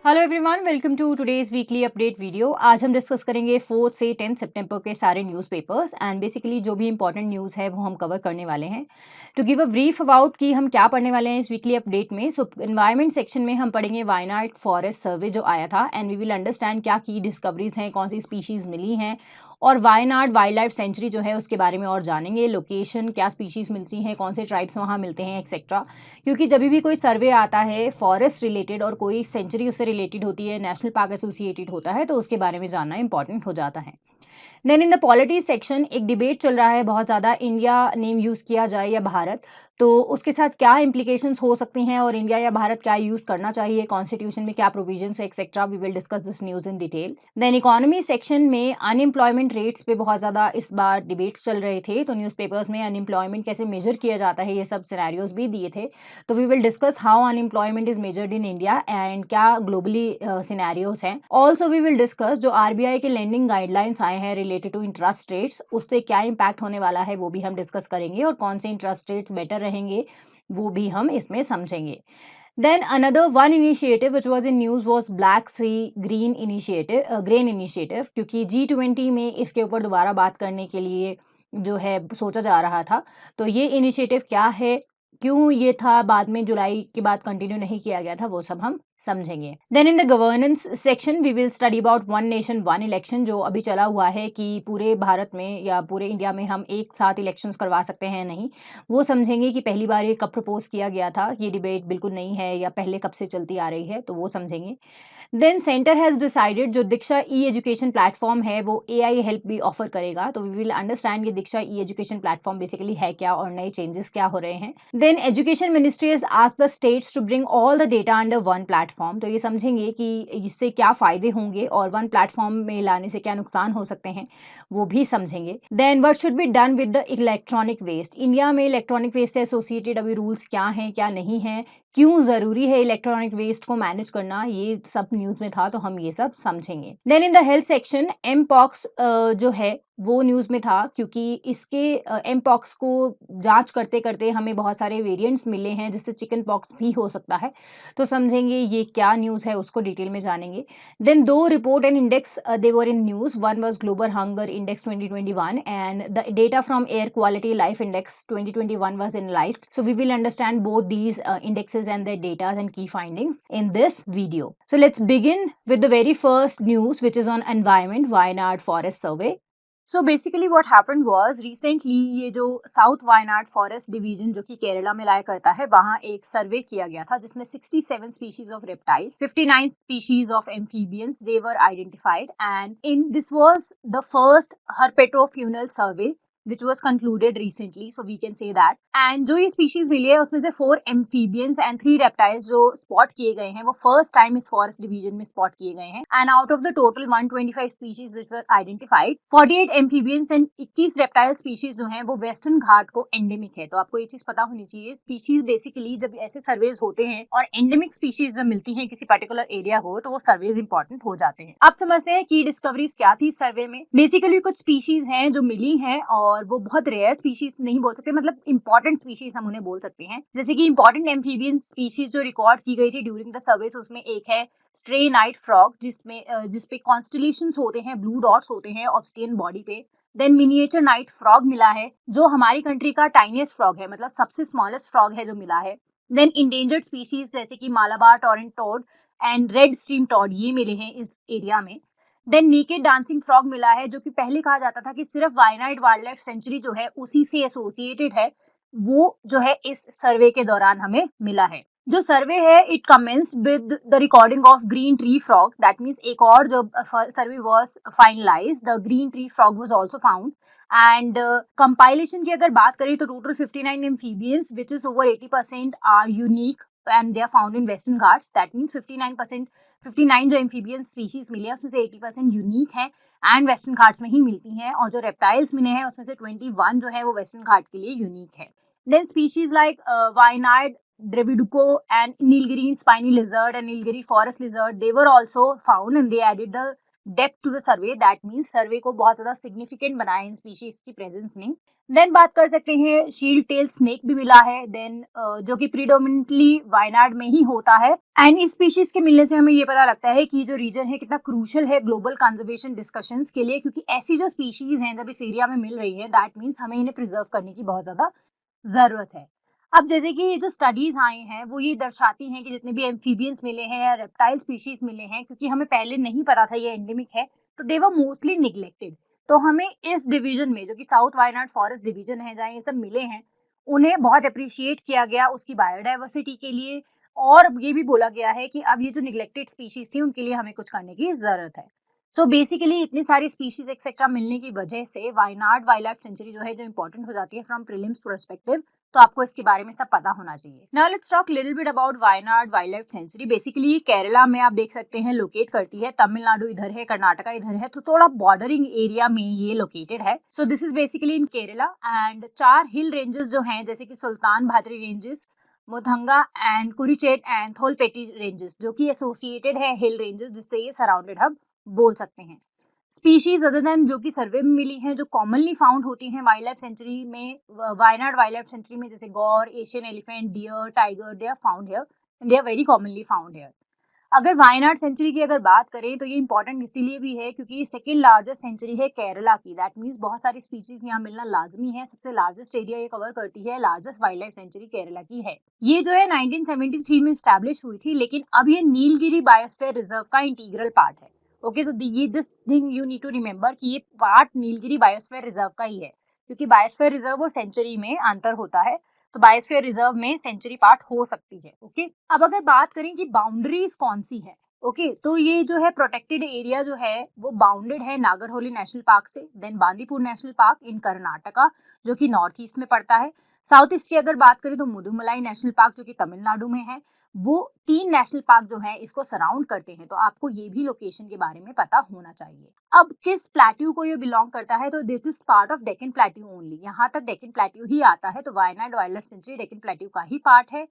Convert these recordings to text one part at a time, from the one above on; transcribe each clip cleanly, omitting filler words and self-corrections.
Hello everyone, welcome to today's weekly update video. आज हम discuss करेंगे 4 से 10 सितंबर के सारे न्यूज़पेपर्स एंड बेसिकली जो भी इंपॉर्टेंट न्यूज़ है वो हम कवर करने वाले हैं। To give a brief about कि हम क्या पढ़ने वाले हैं इस वीकली अपडेट में, सो एनवायरमेंट सेक्शन में हम पढ़ेंगे वायनाड फॉरेस्ट सर्वे जो आया था एंड वी विल अंडरस्टैंड क्या की डिस्कवरीज हैं, कौन सी स्पीशीज़ मिली हैं और वायनाड वाइल्ड लाइफ सेंचुरी जो है उसके बारे में और जानेंगे। लोकेशन, क्या स्पीशीज़ मिलती हैं, कौन से ट्राइब्स वहाँ मिलते हैं एक्सेट्रा। क्योंकि जब भी कोई सर्वे आता है फॉरेस्ट रिलेटेड और कोई सेंचुरी उससे रिलेटेड होती है, नेशनल पार्क एसोसिएटेड होता है, तो उसके बारे में जानना इंपॉर्टेंट हो जाता है। Then in the polity section एक डिबेट चल रहा है बहुत ज़्यादा, इंडिया नेम यूज़ किया जाए या भारत, तो उसके साथ क्या इम्प्लीकेशंस हो सकती हैं और इंडिया या भारत क्या यूज़ करना चाहिए, कॉन्स्टिट्यूशन में क्या प्रोविजंस है etcetera. We will discuss this news in detail. Then economy section में अनएम्प्लॉयमेंट रेट्स पे बहुत ज़्यादा इस बार डिबेट्स चल रहे थे, तो न्यूज़पेपर्स में अनएम्प्लॉयमेंट कैसे मेजर किया जाता है ये सब सिनेरियोज भी दिए थे। तो we will discuss how unemployment is measured in India and क्या ग्लोबली सिनेरियोज हैं। ऑल्सो वी विल डिस्कस जो आरबीआई के लेंडिंग गाइडलाइंस आए हैं रिलेटेड टू इंटरेस्ट रेट्स, उससे क्या इम्पैक्ट होने वाला है वो भी हम डिस्कस करेंगे और कौन से इंटरेस्ट रेट्स बेटर रहेंगे वो भी हम इसमें समझेंगे। Then another one initiative which was in news was Black Sea Green Initiative, grain initiative, क्योंकि G20 में इसके ऊपर दोबारा बात करने के लिए जो है सोचा जा रहा था। तो ये इनिशिएटिव क्या है, क्यों ये था, बाद में जुलाई के बाद कंटिन्यू नहीं किया गया था, वो सब हम समझेंगे। Then in the governance section we will study about one nation one election, जो अभी चला हुआ है कि पूरे भारत में या पूरे इंडिया में हम एक साथ इलेक्शंस करवा सकते हैं नहीं, वो समझेंगे कि पहली बार ये कब प्रपोज किया गया था, ये डिबेट बिल्कुल नहीं है या पहले कब से चलती आ रही है, तो वो समझेंगे। देन सेंटर हैज़ डिसाइडेड जो दीक्षा ई एजुकेशन प्लेटफॉर्म है वो एआई हेल्प भी ऑफर करेगा, तो वी विल अंडरस्टैंड ये Diksha e education platform basically है क्या और नए चेंजेस क्या हो रहे हैं। Then education ministry has asked the states to bring all the data under one platform, तो ये समझेंगे कि इससे क्या फायदे होंगे और वन प्लेटफॉर्म में लाने से क्या नुकसान हो सकते हैं, वो भी समझेंगे। Then what should be done with the electronic waste, India में इलेक्ट्रॉनिक वेस्ट से एसोसिएटेड अभी रूल्स क्या हैं क्या नहीं हैं, क्यों ज़रूरी है इलेक्ट्रॉनिक वेस्ट को मैनेज करना, ये सब न्यूज़ में था, तो हम ये सब समझेंगे। Then in the health section mpox जो है वो न्यूज़ में था, क्योंकि इसके एम पॉक्स को जांच करते करते हमें बहुत सारे वेरिएंट्स मिले हैं जिससे चिकन पॉक्स भी हो सकता है, तो समझेंगे ये क्या न्यूज़ है, उसको डिटेल में जानेंगे। देन दो report and index they were in news, one was global hunger index 2021 and the data from air quality life index 2021 was analyzed, so we will understand both these indexes and their data and key findings in this video. So let's begin with the very first news, which is on environment Wayanad forest survey. So basically what happened was recently ये जो south Wayanad forest division जो कि केरला में लाया करता है, वहाँ एक सर्वे किया गया था जिसमें 67 species of reptiles, 59 species of amphibians, they were identified, and in this was the first herpetofunal survey which was concluded recently, so we can say that. And जो ये species मिली है उसमें से 4 amphibians and 3 reptiles जो spot किए गए हैं वो first time इस forest division में spot किए गए हैं, and out of the total 125 species which were identified, 48 amphibians and 21 reptile species जो हैं वो वेस्टर्न घाट को एंडेमिक है। तो आपको ये चीज पता होनी चाहिए, स्पीशीज बेसिकली जब ऐसे सर्वेज होते हैं और एंडेमिक स्पीशीज जब मिलती हैं किसी पर्टिकुलर एरिया को, तो वो सर्वेज इंपॉर्टेंट हो जाते हैं। अब समझते हैं की डिस्कवरीज क्या थी सर्वे में। बेसिकली कुछ स्पीशीज हैं जो मिली हैं और वो बहुत रेयर स्पीशीज नहीं बोल सकते, मतलब इंपॉर्टेंट स्पीशीज हम उन्हें बोल सकते हैं। जैसे कि इंपॉर्टेंट एम्फीबियन स्पीशीज जो रिकॉर्ड की गई थी ड्यूरिंग द सर्वेस, उसमें एक है स्ट्रे नाइट फ्रॉग, जिसपे कॉन्स्टलेशंस होते हैं, ब्लू डॉट्स होते हैं ऑब्सिडियन बॉडी पे। देन मिनिएचर नाइट फ्रॉग मिला है जो हमारी कंट्री का टाइनीस्ट फ्रॉग है, मतलब सबसे स्मॉलेस्ट फ्रॉग है जो मिला है। देन इंडेंजर्ड स्पीशीज जैसे कि Malabar torrent toad and red stream toad ये मिले हैं इस एरिया में। देन नेकेड डांसिंग फ्रॉग मिला है जो कि पहले कहा जाता था कि सिर्फ वायनाड वाइल्ड लाइफ सेंचुरी जो है उसी से एसोसिएटेड है, वो जो है इस सर्वे के दौरान हमें मिला है। जो सर्वे है it commences with the recording of green tree frog, that means एक और जो survey was finalised, the green tree frog was also found. And compilation की अगर बात करें तो total 59 amphibians which is over 80% are unique and they are found in western ghats, that means 59%, 59 जो amphibian species मिले हैं उसमें से 80% यूनिक है एंड वेस्टर्न घाट्स में ही मिलती हैं, और जो रेप्टाइल्स मिले हैं उसमें से 21 जो है वो वेस्टर्न घाट के लिए यूनिक है। Then species like Wayanad Draviduco and Nilgiri spiny lizard and Nilgiri forest lizard, they were also found and they added the depth to the survey, that means survey को बहुत ज़्यादा सिग्निफिकेंट बनाया इन स्पीशीज की presence ने। Then बात कर सकते हैं शील्ड टेल स्नेक भी मिला है, देन जो कि प्रीडोमिनेंटली वायनाड में ही होता है। एंड इस स्पीशीज के मिलने से हमें ये पता लगता है कि जो रीजन है कितना क्रूशल है ग्लोबल कंजर्वेशन डिस्कशंस के लिए, क्योंकि ऐसी जो स्पीशीज हैं जब इस एरिया में मिल रही है, दैट मीन्स हमें इन्हें प्रिजर्व करने की बहुत ज़्यादा ज़रूरत है। अब जैसे कि ये जो स्टडीज़ आई हैं वो ये दर्शाती हैं कि जितने भी एम्फीबियंस मिले हैं या रेप्टाइल स्पीशीज़ मिले हैं, क्योंकि हमें पहले नहीं पता था ये एंडेमिक है, तो दे वर मोस्टली निग्लेक्टेड। तो हमें इस डिवीज़न में, जो कि साउथ वायनाड फॉरेस्ट डिवीज़न है जहाँ ये सब मिले हैं, उन्हें बहुत एप्रिशिएट किया गया उसकी बायोडायवर्सिटी के लिए, और ये भी बोला गया है कि अब ये जो निग्लेक्टेड स्पीशीज़ थी उनके लिए हमें कुछ करने की ज़रूरत है। सो बेसिकली इतनी सारी स्पीशीज़ एक्सेट्रा मिलने की वजह से वायनाड वाइल्ड लाइफ सेंचुरी जो है, जो इम्पोर्टेंट हो जाती है फ्रॉम प्रीलिम्स पर्सपेक्टिव, तो आपको इसके बारे में सब पता होना चाहिए। Now let's talk little bit about Wayanad wild life sanctuary. Basically Kerala में आप देख सकते हैं लोकेट करती है, तमिलनाडु इधर है, कर्नाटका इधर है, तो थोड़ा बॉर्डरिंग एरिया में ये लोकेटेड है। So this is basically in Kerala. And 4 hill ranges जो हैं, जैसे कि सुल्तान भादरी रेंजेस, मुथंगा एंड कुरीचेट एंड थोलपेटी रेंजेस, जो कि एसोसिएटेड है हिल रेंजेस, जिससे ये सराउंडेड हम बोल सकते हैं। स्पीशीज अदर देन जो कि सर्वे में मिली हैं, जो कॉमनली फाउंड होती हैं वाइल्ड लाइफ सेंचुरी में, वायनाड वाइल्ड लाइफ सेंचुरी में, जैसे gaur, Asian elephant, deer, tiger, they are found here and they are very commonly found here. अगर वायनाड सेंचुरी की अगर बात करें तो ये इंपॉर्टेंट इसीलिए भी है क्योंकि ये सेकंड लार्जेस्ट सेंचुरी है केरला की। दैट मीन्स बहुत सारी स्पीशीज यहाँ मिलना लाजमी है। सबसे लार्जेस्ट एरिया ये कवर करती है, largest wild life sanctuary Kerala की है। ये जो है 1973 में स्टैब्लिश हुई थी, लेकिन अब ये नीलगिरी बायोस्फीयर रिजर्व का इंटीग्रल पार्ट है। ओके, तो ये this thing you need to remember कि ये पार्ट नीलगिरी बायोस्फीयर रिजर्व का ही है, क्योंकि बायोस्फीयर रिजर्व और सेंचुरी में अंतर होता है। तो बायोस्फीयर रिजर्व में सेंचुरी पार्ट हो सकती है। ओके, अब अगर बात करें कि बाउंड्रीज कौन सी है, ओके, तो ये जो है प्रोटेक्टेड एरिया जो है वो बाउंडेड है नागरहोली नेशनल पार्क से, then Bandipur national park in Karnataka जो कि नॉर्थ ईस्ट में पड़ता है। साउथ ईस्ट की अगर बात करें तो मुदुमलाई नेशनल पार्क जो कि तमिलनाडु में है। वो 3 नेशनल पार्क जो है इसको सराउंड करते हैं, तो आपको ये भी लोकेशन के बारे में पता होना चाहिए। अब किस प्लेट्यू को ये बिलोंग करता है, तो this is part of Deccan plateau only. यहाँ तक डेक्कन प्लेट्यू ही आता है, तो Wayanad wild life sanctuary Deccan plateau का ही पार्ट है।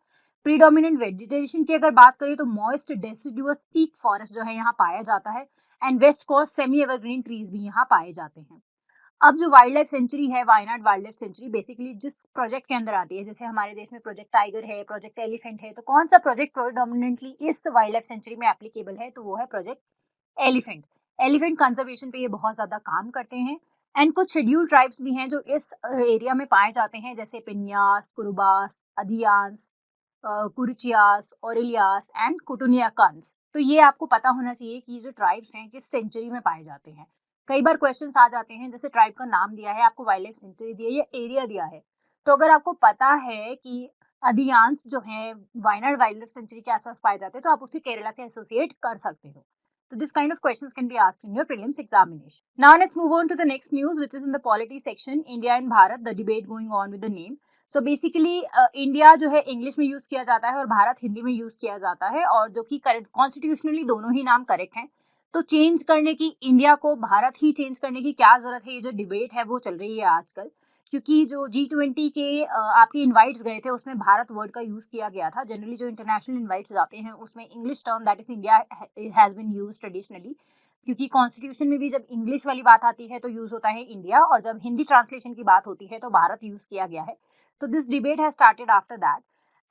प्रीडोमिनेंट वेजिटेशन की अगर बात करें तो मॉइस्ट डेसिडुअस पीक फॉरेस्ट जो है यहाँ पाया जाता है, and west coast semi evergreen trees भी यहाँ पाए जाते हैं। अब जो वाइल्ड लाइफ सेंचुरी है, Wayanad wild life sanctuary, basically जिस प्रोजेक्ट के अंदर आती है, जैसे हमारे देश में प्रोजेक्ट टाइगर है, प्रोजेक्ट एलिफेंट है, तो कौन सा प्रोजेक्ट प्रोडोमिनेंटली इस वाइल्ड लाइफ सेंचुरी में एप्लीकेबल है, तो वो है प्रोजेक्ट एलिफेंट। एलिफेंट कंजर्वेशन पे ये बहुत ज्यादा काम करते हैं। एंड कुछ शेड्यूल ट्राइब्स भी हैं जो इस एरिया में पाए जाते हैं, जैसे पिन्यास, कुरुबास, अधियांस, कुरिचियास, ओरिलियास एंड कुटुनियाकंस। तो ये आपको पता होना चाहिए कि ये जो ट्राइब्स हैं किस सेंचुरी में पाए जाते हैं। कई बार क्वेश्चंस आ जाते हैं, जैसे ट्राइब का नाम दिया है, आपको वाइल्ड लाइफ सेंचुरी दी है या एरिया दिया है, तो अगर आपको पता है कि अधियांश जो है वायनाड वाइल्ड लाइफ सेंचुरी के आसपास पाए जाते हैं, तो आप उसे केरला से एसोसिएट कर सकते हो। So this kind of questions can be asked in your prelims examination. Now let's move on to the next news, which is in the polity section. India and Bharat, the debate going on with the name. So basically India जो है English में use किया जाता है और भारत हिंदी में use किया जाता है, और जो कि करेक्ट कॉन्स्टिट्यूशनली दोनों ही नाम करेक्ट हैं। तो चेंज करने की, इंडिया को भारत ही चेंज करने की क्या जरूरत है, ये जो डिबेट है वो चल रही है आजकल। क्योंकि जो G20 के आपके इनवाइट्स गए थे उसमें भारत वर्ड का यूज किया गया था। जनरली जो इंटरनेशनल इनवाइट्स जाते हैं उसमें English term that is India has been used traditionally, क्योंकि कॉन्स्टिट्यूशन में भी जब इंग्लिश वाली बात आती है तो यूज होता है इंडिया, और जब हिंदी ट्रांसलेशन की बात होती है तो भारत यूज किया गया है। So this debate has started after that,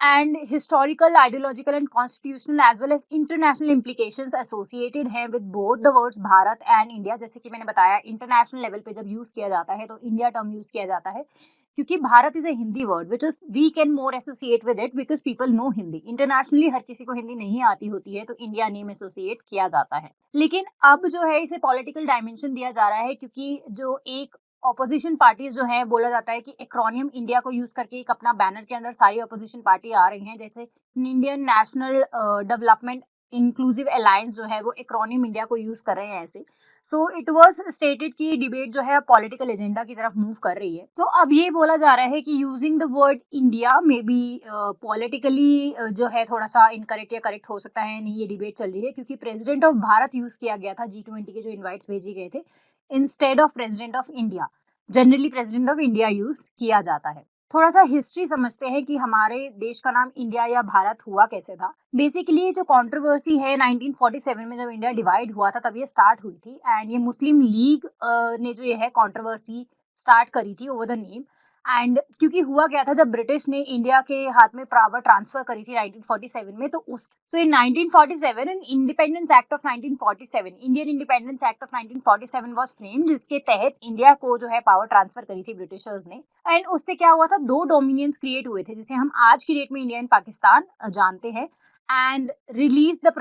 and historical, ideological and constitutional as well as international implications associated हैं with both the words Bharat and India। जैसे कि मैंने बताया इंटरनेशनल लेवल पे जब यूज किया जाता है तो इंडिया टर्म यूज किया जाता है, क्योंकि Bharat is a Hindi word which is we can more associate with it because people know Hindi. Internationally हर किसी को हिंदी नहीं आती होती है, तो इंडिया नेम एसोसिएट किया जाता है। लेकिन अब जो है इसे पॉलिटिकल डायमेंशन दिया जा रहा है, क्योंकि जो एक ऑपोजिशन पार्टीज जो है, बोला जाता है कि एक्रोनियम इंडिया को यूज करके एक अपना बैनर के अंदर सारी ऑपोजिशन पार्टी आ रही हैं, जैसे Indian national development inclusive alliance जो है वो एक्रोनियम इंडिया को यूज कर रहे हैं ऐसे। सो इट वाज स्टेटेड कि डिबेट जो है पॉलिटिकल एजेंडा की तरफ मूव कर रही है। तो अब ये बोला जा रहा है कि using the word India may be politically जो है थोड़ा सा इनकरेक्ट या करेक्ट हो सकता है, नहीं, ये डिबेट चल रही है क्योंकि प्रेसिडेंट ऑफ भारत यूज किया गया था G20 के जो इन्वाइट्स भेजे गए थे, instead of president of India. Generally president of India use किया जाता है। थोड़ा सा हिस्ट्री समझते हैं कि हमारे देश का नाम इंडिया या भारत हुआ कैसे था। बेसिकली जो कंट्रोवर्सी है 1947 में जब इंडिया डिवाइड हुआ था तब ये स्टार्ट हुई थी, एंड ये मुस्लिम लीग ने जो ये है कंट्रोवर्सी स्टार्ट करी थी ओवर द नेम। एंड क्योंकि हुआ क्या था, जब ब्रिटिश ने इंडिया के हाथ में पावर ट्रांसफर करी थी 1947 में, तो उस सो इन 1947 इन independence act of 1947, Indian independence act of 1947 was framed, जिसके तहत इंडिया को जो है पावर ट्रांसफर करी थी ब्रिटिशर्स ने। एंड उससे क्या हुआ था, दो डोमिनियंस क्रिएट हुए थे जिसे हम आज की डेट में इंडिया एंड पाकिस्तान जानते हैं, and release the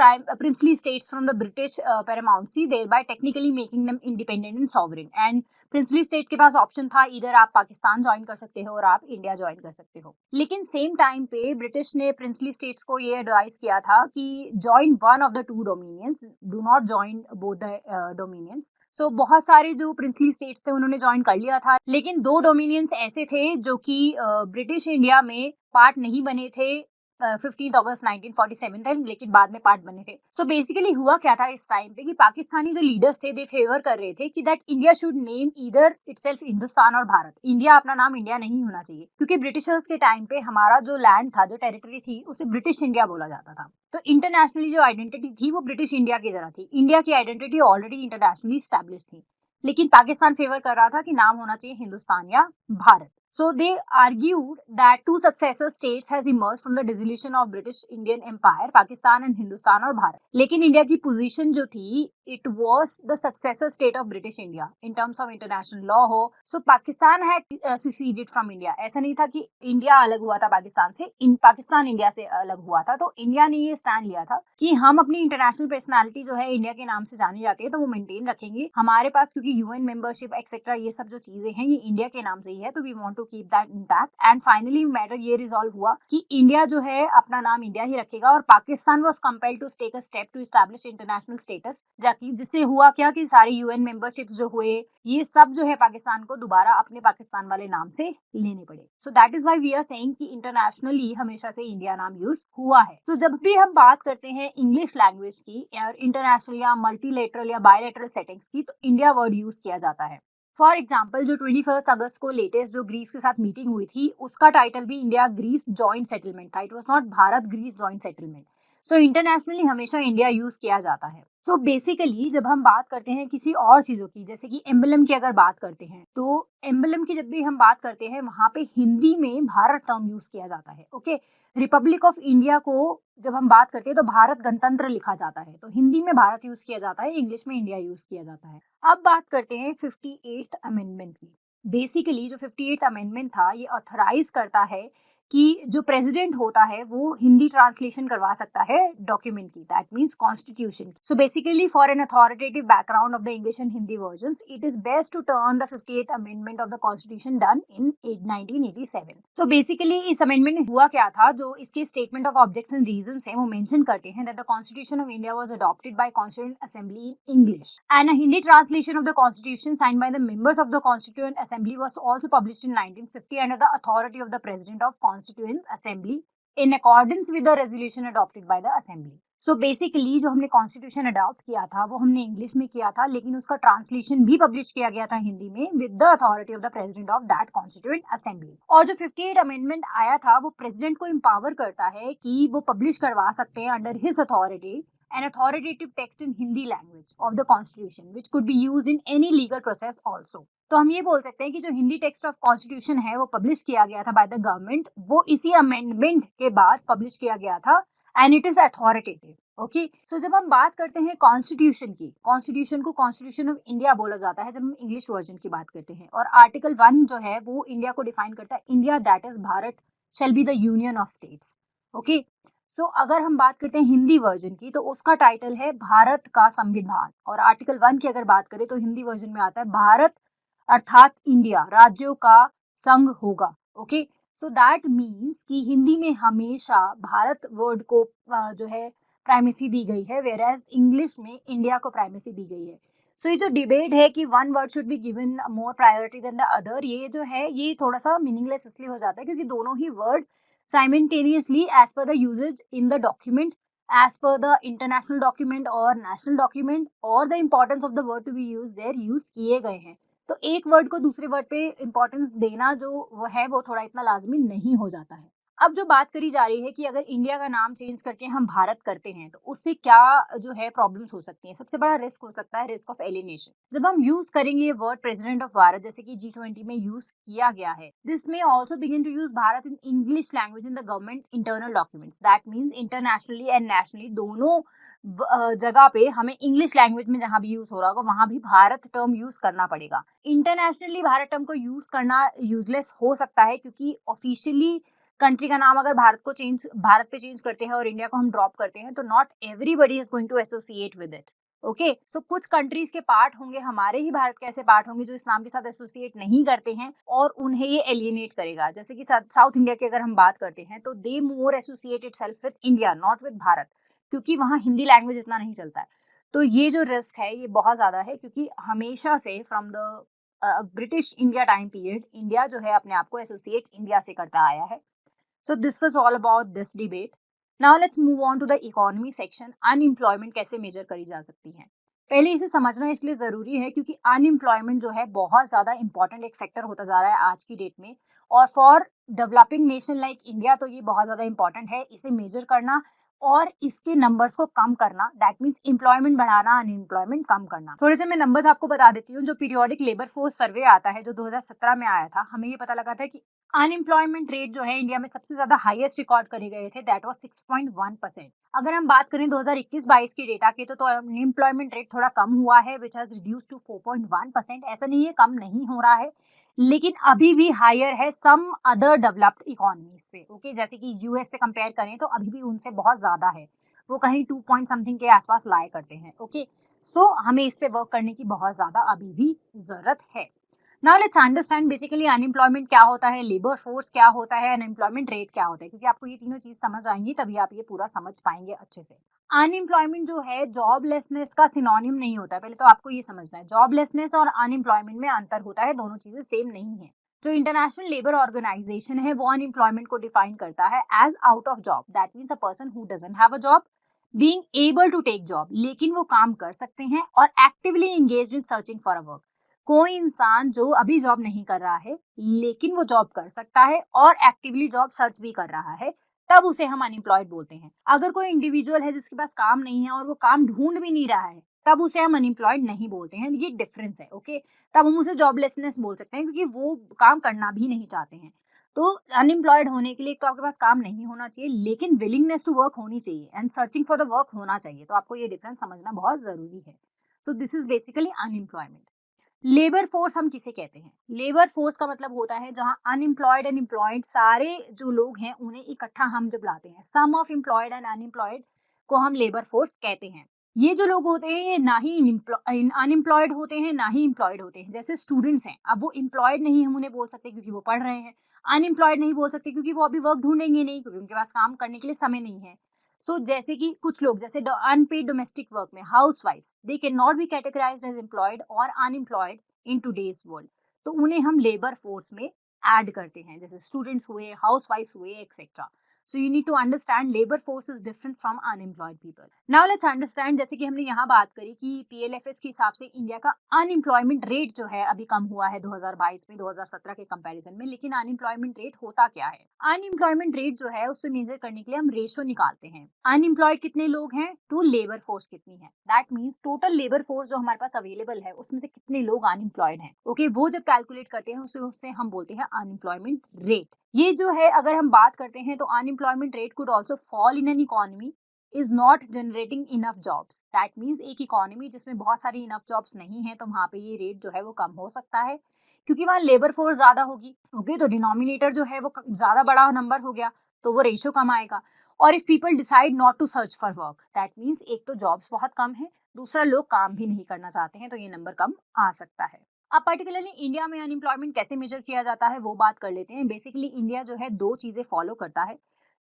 princely states from the British paramountcy, thereby technically making them independent and sovereign. And princely state के पास ऑप्शन था, इधर आप पाकिस्तान ज्वाइन कर सकते हो और आप इंडिया ज्वाइन कर सकते हो। लेकिन सेम टाइम पे ब्रिटिश ने प्रिंसली स्टेट्स को ये एडवाइस किया था कि join one of the two dominions, do not join both the dominions. So बहुत सारे जो प्रिंसली स्टेट्स थे उन्होंने ज्वाइन कर लिया था, लेकिन दो डोमिनियंस ऐसे थे जो कि ब्रिटिश इंडिया में पार्ट नहीं बने थे 15 अगस्त 1947 तक, लेकिन बाद में पार्ट बने थे। सो बेसिकली हुआ क्या था इस टाइम पे कि पाकिस्तानी जो लीडर्स थे दे फेवर कर रहे थे कि that India should name either itself Hindustan और भारत, इंडिया अपना नाम इंडिया नहीं होना चाहिए, क्योंकि ब्रिटिशर्स के टाइम पे हमारा जो लैंड था, जो टेरिटरी थी, उसे ब्रिटिश इंडिया बोला जाता था। तो इंटरनेशनली जो आइडेंटिटी थी वो ब्रिटिश इंडिया की तरह थी, इंडिया की आइडेंटिटी ऑलरेडी इंटरनेशनली स्टैब्लिश थी, लेकिन पाकिस्तान फेवर कर रहा था कि नाम होना चाहिए हिंदुस्तान या Bharat. So they argued that two successor states has emerged from the dissolution of British Indian Empire, Pakistan and Hindustan और भारत। लेकिन इंडिया की पोजीशन जो थी, it was the successor state of British India in terms of international law हो। So Pakistan had seceded from India, ऐसा नहीं था कि इंडिया अलग हुआ था पाकिस्तान से, पाकिस्तान इंडिया से अलग हुआ था। तो इंडिया ने ये स्टैंड लिया था कि हम अपनी इंटरनेशनल पर्सनालिटी जो है इंडिया के नाम से जानी जाती है तो वो मेंटेन रखेंगे हमारे पास, क्योंकि यूएन मेंबरशिप एक्सेट्रा ये सब जो चीजें हैं ये इंडिया के नाम से ही है, तो we want to keep that intact. And finally matter ये रिजॉल्व हुआ कि इंडिया जो है अपना नाम इंडिया ही रखेगा, और Pakistan was compelled to take a step to establish international status, जिससे हुआ क्या कि सारे यूएन मेंबरशिप जो हुए ये सब जो है पाकिस्तान को दोबारा अपने पाकिस्तान वाले नाम से लेने पड़े। So that is why we are saying कि इंटरनेशनली हमेशा से इंडिया नाम यूज हुआ है। तो जब भी हम बात करते हैं इंग्लिश लैंग्वेज की या इंटरनेशनल या मल्टीलेटरल या बायलेटरल सेटिंग्स की, तो इंडिया वर्ड यूज किया जाता है। फॉर एग्जाम्पल जो 21 अगस्त को लेटेस्ट जो ग्रीस के साथ मीटिंग हुई थी उसका टाइटल भी इंडिया ग्रीस जॉइंट सेटलमेंट था, it was not Bharat Greece joint settlement. So internationally हमेशा इंडिया यूज किया जाता है। सो बेसिकली जब हम बात करते हैं किसी और चीजों की, जैसे कि एम्बलम की अगर बात करते हैं, तो एम्बलम की जब भी हम बात करते हैं वहां पे हिंदी में भारत टर्म यूज किया जाता है। ओके, रिपब्लिक ऑफ इंडिया को जब हम बात करते हैं तो भारत गणतंत्र लिखा जाता है, तो हिंदी में भारत यूज किया जाता है, इंग्लिश में इंडिया यूज किया जाता है। अब बात करते हैं 58th अमेंडमेंट की। बेसिकली जो 58th अमेंडमेंट था ये ऑथराइज करता है कि जो प्रेसिडेंट होता है वो हिंदी ट्रांसलेशन करवा सकता है डॉक्यूमेंट की, that means constitution. So basically for an authoritative background of the English and Hindi versions, it is best to turn the 58th amendment of the constitution done in 1987। So basically इस amendment में हुआ क्या था, जो इसके statement of objects and reasons है वो mention करते हैं that the constitution of India was adopted by constituent assembly in English and a Hindi translation of the constitution signed by the members of the constituent assembly was also published in 1950 under the authority of the president of constituent assembly in accordance with the resolution adopted by the assembly। So basically जो हमने constitution adopt किया था वो हमने English में किया था, लेकिन उसका ट्रांसलेशन भी पब्लिश किया गया था हिंदी में with the authority of the president of that constituent assembly. और जो 58 अमेंडमेंट आया था वो प्रेसिडेंट को एम्पावर करता है कि वो पब्लिश करवा सकते हैं under his authority an authoritative text in Hindi language of the constitution which could be used in any legal process also। तो हम ये बोल सकते हैं कि जो हिंदी टेक्स्ट ऑफ कॉन्स्टिट्यूशन है वो पब्लिश किया गया था बाय द गवर्नमेंट, वो इसी अमेंडमेंट के बाद पब्लिश किया गया था and it is authoritative. Okay, so जब हम बात करते हैं कॉन्स्टिट्यूशन की, कॉन्स्टिट्यूशन को कॉन्स्टिट्यूशन ऑफ इंडिया बोला जाता है जब हम इंग्लिश वर्जन की बात करते हैं, और आर्टिकल 1 जो है वो इंडिया को डिफाइन करता है, India that is Bharat shall be the union of states. Okay, so अगर हम बात करते हैं हिंदी वर्जन की तो उसका टाइटल है भारत का संविधान, और आर्टिकल 1 की अगर बात करें तो हिंदी वर्जन में आता है भारत अर्थात इंडिया राज्यों का संघ होगा। ओके, सो दैट मीन्स कि हिंदी में हमेशा भारत वर्ड को जो है प्राइमेसी दी गई है, वेयर एज इंग्लिश में इंडिया को प्राइमेसी दी गई है। सो ये जो डिबेट है कि one word should be given more priority than the other, ये जो है ये थोड़ा सा मीनिंगलेस इसलिए हो जाता है क्योंकि दोनों ही word simultaneously as per the usage in the document, as per the international document or national document or the importance of the word to be used there use किए गए हैं। तो एक वर्ड को दूसरे वर्ड पे इम्पोर्टेंस देना जो वो है वो थोड़ा इतना लाज़मी नहीं हो जाता है। अब जो बात करी जा रही है कि अगर इंडिया का नाम चेंज करके हम भारत करते हैं तो उससे क्या जो है प्रॉब्लम्स हो सकती हैं। सबसे बड़ा रिस्क हो सकता है रिस्क ऑफ एलिनेशन। जब हम यूज करेंगे ये वर्ड प्रेसिडेंट ऑफ भारत जैसे कि G20 में यूज किया गया है, this may also begin to use Bharat in English language in the government internal documents. That means internationally and nationally दोनों जगह पे हमें इंग्लिश लैंग्वेज में जहां भी यूज हो रहा होगा वहां भी भारत टर्म यूज करना पड़ेगा। इंटरनेशनली भारत टर्म को यूज करना यूजलेस हो सकता है क्योंकि ऑफिशियली कंट्री का नाम अगर भारत पे चेंज करते हैं और इंडिया को हम ड्रॉप करते हैं तो not everybody is going to associate with it. Okay, so कुछ कंट्रीज के पार्ट होंगे, हमारे ही भारत के ऐसे पार्ट होंगे जो इस नाम के साथ एसोसिएट नहीं करते हैं और उन्हें ये एलियनेट करेगा। जैसे कि साउथ इंडिया की अगर हम बात करते हैं तो they more associate itself with India not with Bharat, क्योंकि वहाँ हिंदी लैंग्वेज इतना नहीं चलता है। तो ये जो रिस्क है ये बहुत ज्यादा है क्योंकि हमेशा से from the British India time period India जो है अपने आप को एसोसिएट इंडिया से करता आया है। So this was all about this debate. Now let's move on to the economy section. Unemployment कैसे मेजर करी जा सकती है? पहले इसे समझना इसलिए जरूरी है क्योंकि अनएम्प्लॉयमेंट जो है बहुत ज्यादा इंपॉर्टेंट एक फैक्टर होता जा रहा है आज की डेट में, और for developing nation like India तो ये बहुत ज्यादा इंपॉर्टेंट है इसे मेजर करना और इसके नंबर्स को कम करना। दैट मीन्स एम्प्लॉयमेंट बढ़ाना, अनएम्प्लॉयमेंट कम करना। थोड़े से मैं नंबर्स आपको बता देती हूँ। जो पीरियोडिक लेबर फोर्स सर्वे आता है जो 2017 में आया था, हमें ये पता लगा था कि अनएम्प्लॉयमेंट रेट जो है इंडिया में सबसे ज्यादा हाईएस्ट रिकॉर्ड करे गए थे, दैट वाज 6.1%। अगर हम बात करें 2021-22 के डेटा की तो अनएम्प्लॉयमेंट रेट थोड़ा कम हुआ है, विच हैज रिड्यूस्ड टू 4.1%। ऐसा नहीं है कम नहीं हो रहा है, लेकिन अभी भी हायर है सम अदर डेवलप्ड इकोनॉमीज से। ओके, जैसे कि यूएस से कंपेयर करें तो अभी भी उनसे बहुत ज्यादा है, वो कहीं 2 पॉइंट समथिंग के आसपास लाए करते हैं। ओके, सो हमें इस पे वर्क करने की बहुत ज्यादा अभी भी जरूरत है। Now let's understand basically unemployment क्या होता है, लेबर फोर्स क्या होता है, अनएम्प्लॉयमेंट रेट क्या होता है, क्योंकि आपको ये तीनों चीज समझ आएंगी तभी आप ये पूरा समझ पाएंगे अच्छे से। अनएम्प्लॉयमेंट जो है जॉबलेसनेस का सिनोनिम नहीं होता है, पहले तो आपको ये समझना है। जॉबलेसनेस और अनएम्प्लॉयमेंट में अंतर होता है, दोनों चीजें सेम नहीं है। जो इंटरनेशनल लेबर ऑर्गेनाइजेशन है वो अनएम्प्लॉयमेंट को डिफाइन करता है as out of job. That means a person who doesn't have a job being able to take job, लेकिन वो काम कर सकते हैं और actively engaged in searching for a work. कोई इंसान जो अभी जॉब नहीं कर रहा है लेकिन वो जॉब कर सकता है और एक्टिवली जॉब सर्च भी कर रहा है, तब उसे हम अनएम्प्लॉयड बोलते हैं। अगर कोई इंडिविजुअल है जिसके पास काम नहीं है और वो काम ढूंढ भी नहीं रहा है, तब उसे हम अनएम्प्लॉयड नहीं बोलते हैं। ये डिफरेंस है। ओके, तब हम उसे जॉबलेसनेस बोल सकते हैं क्योंकि वो काम करना भी नहीं चाहते हैं। तो अनएम्प्लॉयड होने के लिए तो आपके पास काम नहीं होना चाहिए लेकिन विलिंगनेस टू वर्क होनी चाहिए and searching for the work होना चाहिए। तो आपको ये डिफरेंस समझना बहुत जरूरी है। So this is basically unemployment. Labour force हम किसे कहते हैं? लेबर फोर्स का मतलब होता है जहां अनएम्प्लॉयड एंड एम्प्लॉयड सारे जो लोग हैं उन्हें इकट्ठा हम जब लाते हैं, सम ऑफ एम्प्लॉयड एंड अनएम्प्लॉयड को हम लेबर फोर्स कहते हैं। ये जो लोग होते हैं ये ना ही अनएम्प्लॉयड होते हैं ना ही एम्प्लॉयड होते हैं। जैसे स्टूडेंट्स हैं, अब वो एम्प्लॉयड नहीं हम उन्हें बोल सकते क्योंकि वो पढ़ रहे हैं, अनएम्प्लॉयड नहीं बोल सकते क्योंकि वो अभी वर्क ढूंढेंगे नहीं क्योंकि उनके पास काम करने के लिए समय नहीं है। सो जैसे कि कुछ लोग जैसे अनपेड डोमेस्टिक वर्क में हाउसवाइफ्स, they can not be categorised as employed और अनएम्प्लॉयड इन टूडेज वर्ल्ड, तो उन्हें हम लेबर फोर्स में ऐड करते हैं, जैसे स्टूडेंट्स हुए, हाउसवाइफ्स हुए, etcetera. So you need to understand labour force is different from unemployed people. Now let's understand, जैसे कि हमने यहाँ बात करी कि पीएलएफएस के हिसाब से इंडिया का अनएम्प्लॉयमेंट रेट जो है अभी कम हुआ है 2022 में 2017 के कंपैरिजन में, लेकिन अनएम्प्लॉयमेंट रेट होता क्या है? अनएम्प्लॉयमेंट रेट जो है उससे मेजर करने के लिए हम रेशो निकालते हैं। अनएम्प्लॉयड कितने लोग हैं टू लेबर फोर्स कितनी है, that means total labour force जो हमारे पास अवेलेबल है उसमें से कितने लोग अनएम्प्लॉयड हैं। ओके, वो जब कैलकुलेट करते हैं उससे हम बोलते हैं अनएम्प्लॉयमेंट रेट। ये जो है अगर हम बात करते हैं तो unemployment rate could also fall in an economy is not generating enough jobs. That means एक इकोनॉमी जिसमें बहुत सारी इनफ जॉब्स नहीं है तो वहां पे ये रेट जो है वो कम हो सकता है क्योंकि वहाँ लेबर फोर्स ज्यादा होगी। ओके, तो डिनोमिनेटर जो है वो ज्यादा बड़ा नंबर हो गया तो वो रेशो कम आएगा। और if people decide not to search for work, that means एक तो जॉब्स बहुत कम है, दूसरा लोग काम भी नहीं करना चाहते हैं, तो ये नंबर कम आ सकता है। अब पर्टिकुलरली इंडिया में अनएम्प्लॉयमेंट कैसे मेजर किया जाता है वो बात कर लेते हैं। बेसिकली इंडिया जो है दो चीजें फॉलो करता है।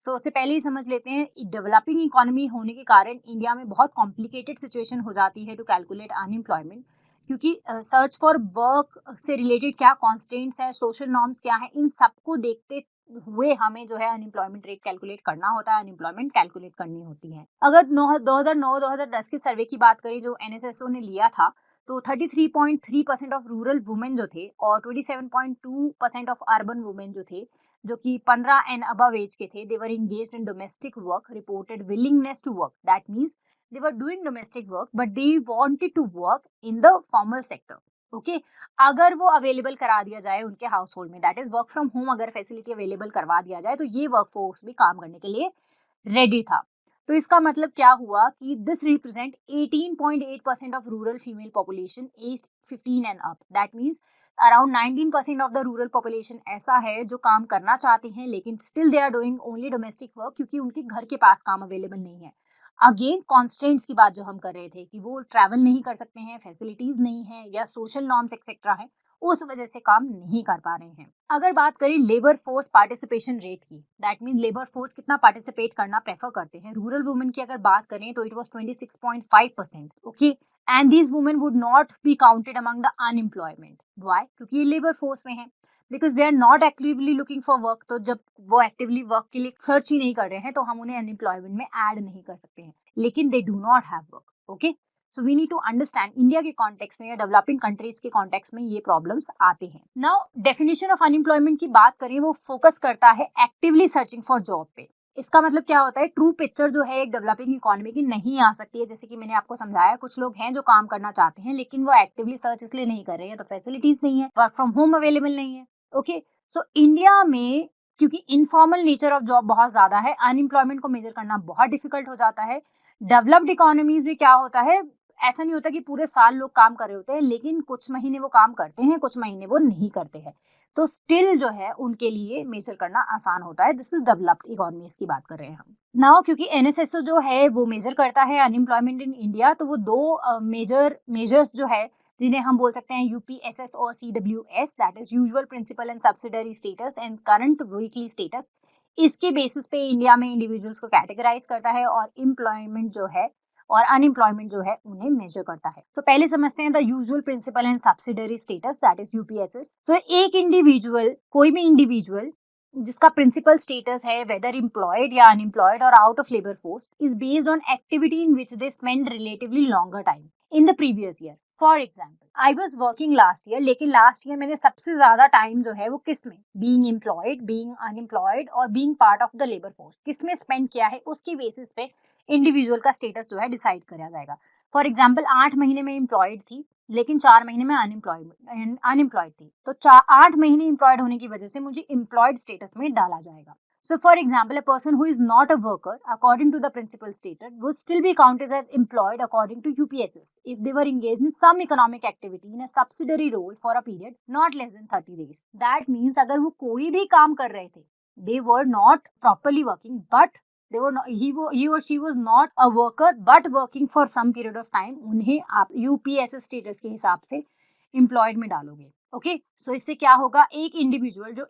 तो उससे पहले ही समझ लेते हैं, डेवलपिंग इकोनॉमी होने के कारण इंडिया में बहुत कॉम्प्लिकेटेड सिचुएशन हो जाती है टू कैलकुलेट अनएम्प्लॉयमेंट, क्योंकि सर्च फॉर वर्क से रिलेटेड क्या कॉन्स्टेंट्स है, सोशल नॉर्म्स क्या है, इन सबको देखते हुए हमें जो है अनएम्प्लॉयमेंट रेट कैलकुलेट करना होता है, अनएम्प्लॉयमेंट कैलकुलेट करनी होती है। अगर 2009-2010 के सर्वे की बात करें जो एनएसएसओ ने लिया था, तो 33.3% ऑफ रूरल वुमेन जो थे और 27.2% ऑफ अर्बन वुमेन जो थे, जो कि 15 एंड अबव एज के थे, दे वर engaged in domestic work, reported willingness to work. That means they were doing domestic work but they wanted to work in the formal sector. Okay अगर वो available करा दिया जाए उनके हाउस होल्ड में, that is work from home, अगर facility available करवा दिया जाए तो ये वर्कफोर्स भी काम करने के लिए रेडी था। तो इसका मतलब क्या हुआ कि this represent 18.8% of rural female population aged 15 and up. That means around 19% of the rural population ऐसा है जो काम करना चाहते हैं लेकिन still they are doing only domestic work क्योंकि उनके घर के पास काम अवेलेबल नहीं है। अगेन कॉन्स्टेंट्स की बात जो हम कर रहे थे कि वो ट्रैवल नहीं कर सकते हैं, फैसिलिटीज नहीं है या सोशल नॉर्म्स एक्सेट्रा है, उस वजह से काम नहीं कर पा रहे हैं। अगर बात करें लेबर फोर्स पार्टिसिपेशन रेट की, दैट मीन लेबर फोर्स कितना पार्टिसिपेट करना प्रेफर करते हैं, रूरल वुमेन की अगर बात करें तो it was 26.5%। Okay and these women would not be counted among the unemployment. Why? क्योंकि ये लेबर फोर्स में है, because they are not actively looking for work. तो जब वो एक्टिवली वर्क के लिए सर्च ही नहीं कर रहे हैं तो हम उन्हें अनएम्प्लॉयमेंट में ऐड नहीं कर सकते हैं, लेकिन they do not have work. Okay so we need to understand India के कॉन्टेक्स्ट में या डेवलपिंग कंट्रीज के कॉन्टेक्स्ट में ये प्रॉब्लम्स आते हैं। नाउ डेफिनेशन ऑफ अनएम्प्लॉयमेंट की बात करें, वो फोकस करता है एक्टिवली सर्चिंग फॉर जॉब पे। इसका मतलब क्या होता है, ट्रू पिक्चर जो है एक डेवलपिंग इकोनॉमी की नहीं आ सकती है। जैसे कि मैंने आपको समझाया, कुछ लोग हैं जो काम करना चाहते हैं लेकिन वो एक्टिवली सर्च इसलिए नहीं कर रहे हैं तो फैसिलिटीज नहीं है, वर्क फ्रॉम होम अवेलेबल नहीं है। ओके सो इंडिया में क्योंकि इनफॉर्मल नेचर ऑफ जॉब बहुत ज्यादा है, अनएम्प्लॉयमेंट को मेजर करना बहुत डिफिकल्ट हो जाता है। डेवलप्ड इकोनॉमीज में क्या होता है, ऐसा नहीं होता कि पूरे साल लोग काम कर रहे होते हैं, लेकिन कुछ महीने वो काम करते हैं, कुछ महीने वो नहीं करते हैं, तो स्टिल जो है उनके लिए मेजर करना आसान होता है। दिस इज डेवलप्ड इकोनॉमीज की बात कर रहे हैं हम नाउ। क्योंकि एनएसएसओ जो है वो मेजर करता है अनएम्प्लॉयमेंट इन इंडिया, तो वो दो मेजर्स जो है जिन्हें हम बोल सकते हैं यूपीएसएस और CWS, that is usual principal and subsidiary status and current weekly status, इसके बेसिस पे इंडिया में इंडिविजुअल्स को कैटेगराइज करता है और एम्प्लॉयमेंट जो है और अनएम्प्लॉयमेंट जो है उन्हें मेजर करता है। तो पहले समझते हैं the usual principal and subsidiary status, that is UPSS. तो एक इंडिविजुअल, कोई भी इंडिविजुअल जिसका प्रिंसिपल स्टेटस है वेदर एम्प्लॉयड या अनएम्प्लॉयड और out of labour force, is based on activity in which they spend relatively longer time in the previous year. For example I was working last year, लेकिन last year मैंने सबसे ज्यादा time जो है वो किस में, बीइंग एम्प्लॉयड, बीइंग अनएम्प्लॉयड और being part of the labour force, किस में स्पेंड किया है, उसकी बेसिस पे इंडिविजुअल का स्टेटस जो है डिसाइड करा जाएगा। फॉर एग्जाम्पल 8 महीने में एम्प्लॉयड थी लेकिन 4 महीने में अनएम्प्लॉयड थी, तो 8 महीने एम्प्लॉयड होने की वजह से मुझे एम्प्लॉयड स्टेटस में डाला जाएगा। So for example, a person who is not a worker according to the principal status would still be counted as employed according to UPSS if they were engaged in some economic activity in a subsidiary role for a period not less than 30 days. That means अगर वो कोई भी काम कर रहे थे, they were not properly working, but they were not, he or she was not a worker but working for some period of time, उन्हें आप UPSS status के हिसाब से employed में डालोगे। ओके सो इससे क्या होगा, एक इंडिविजुअल जो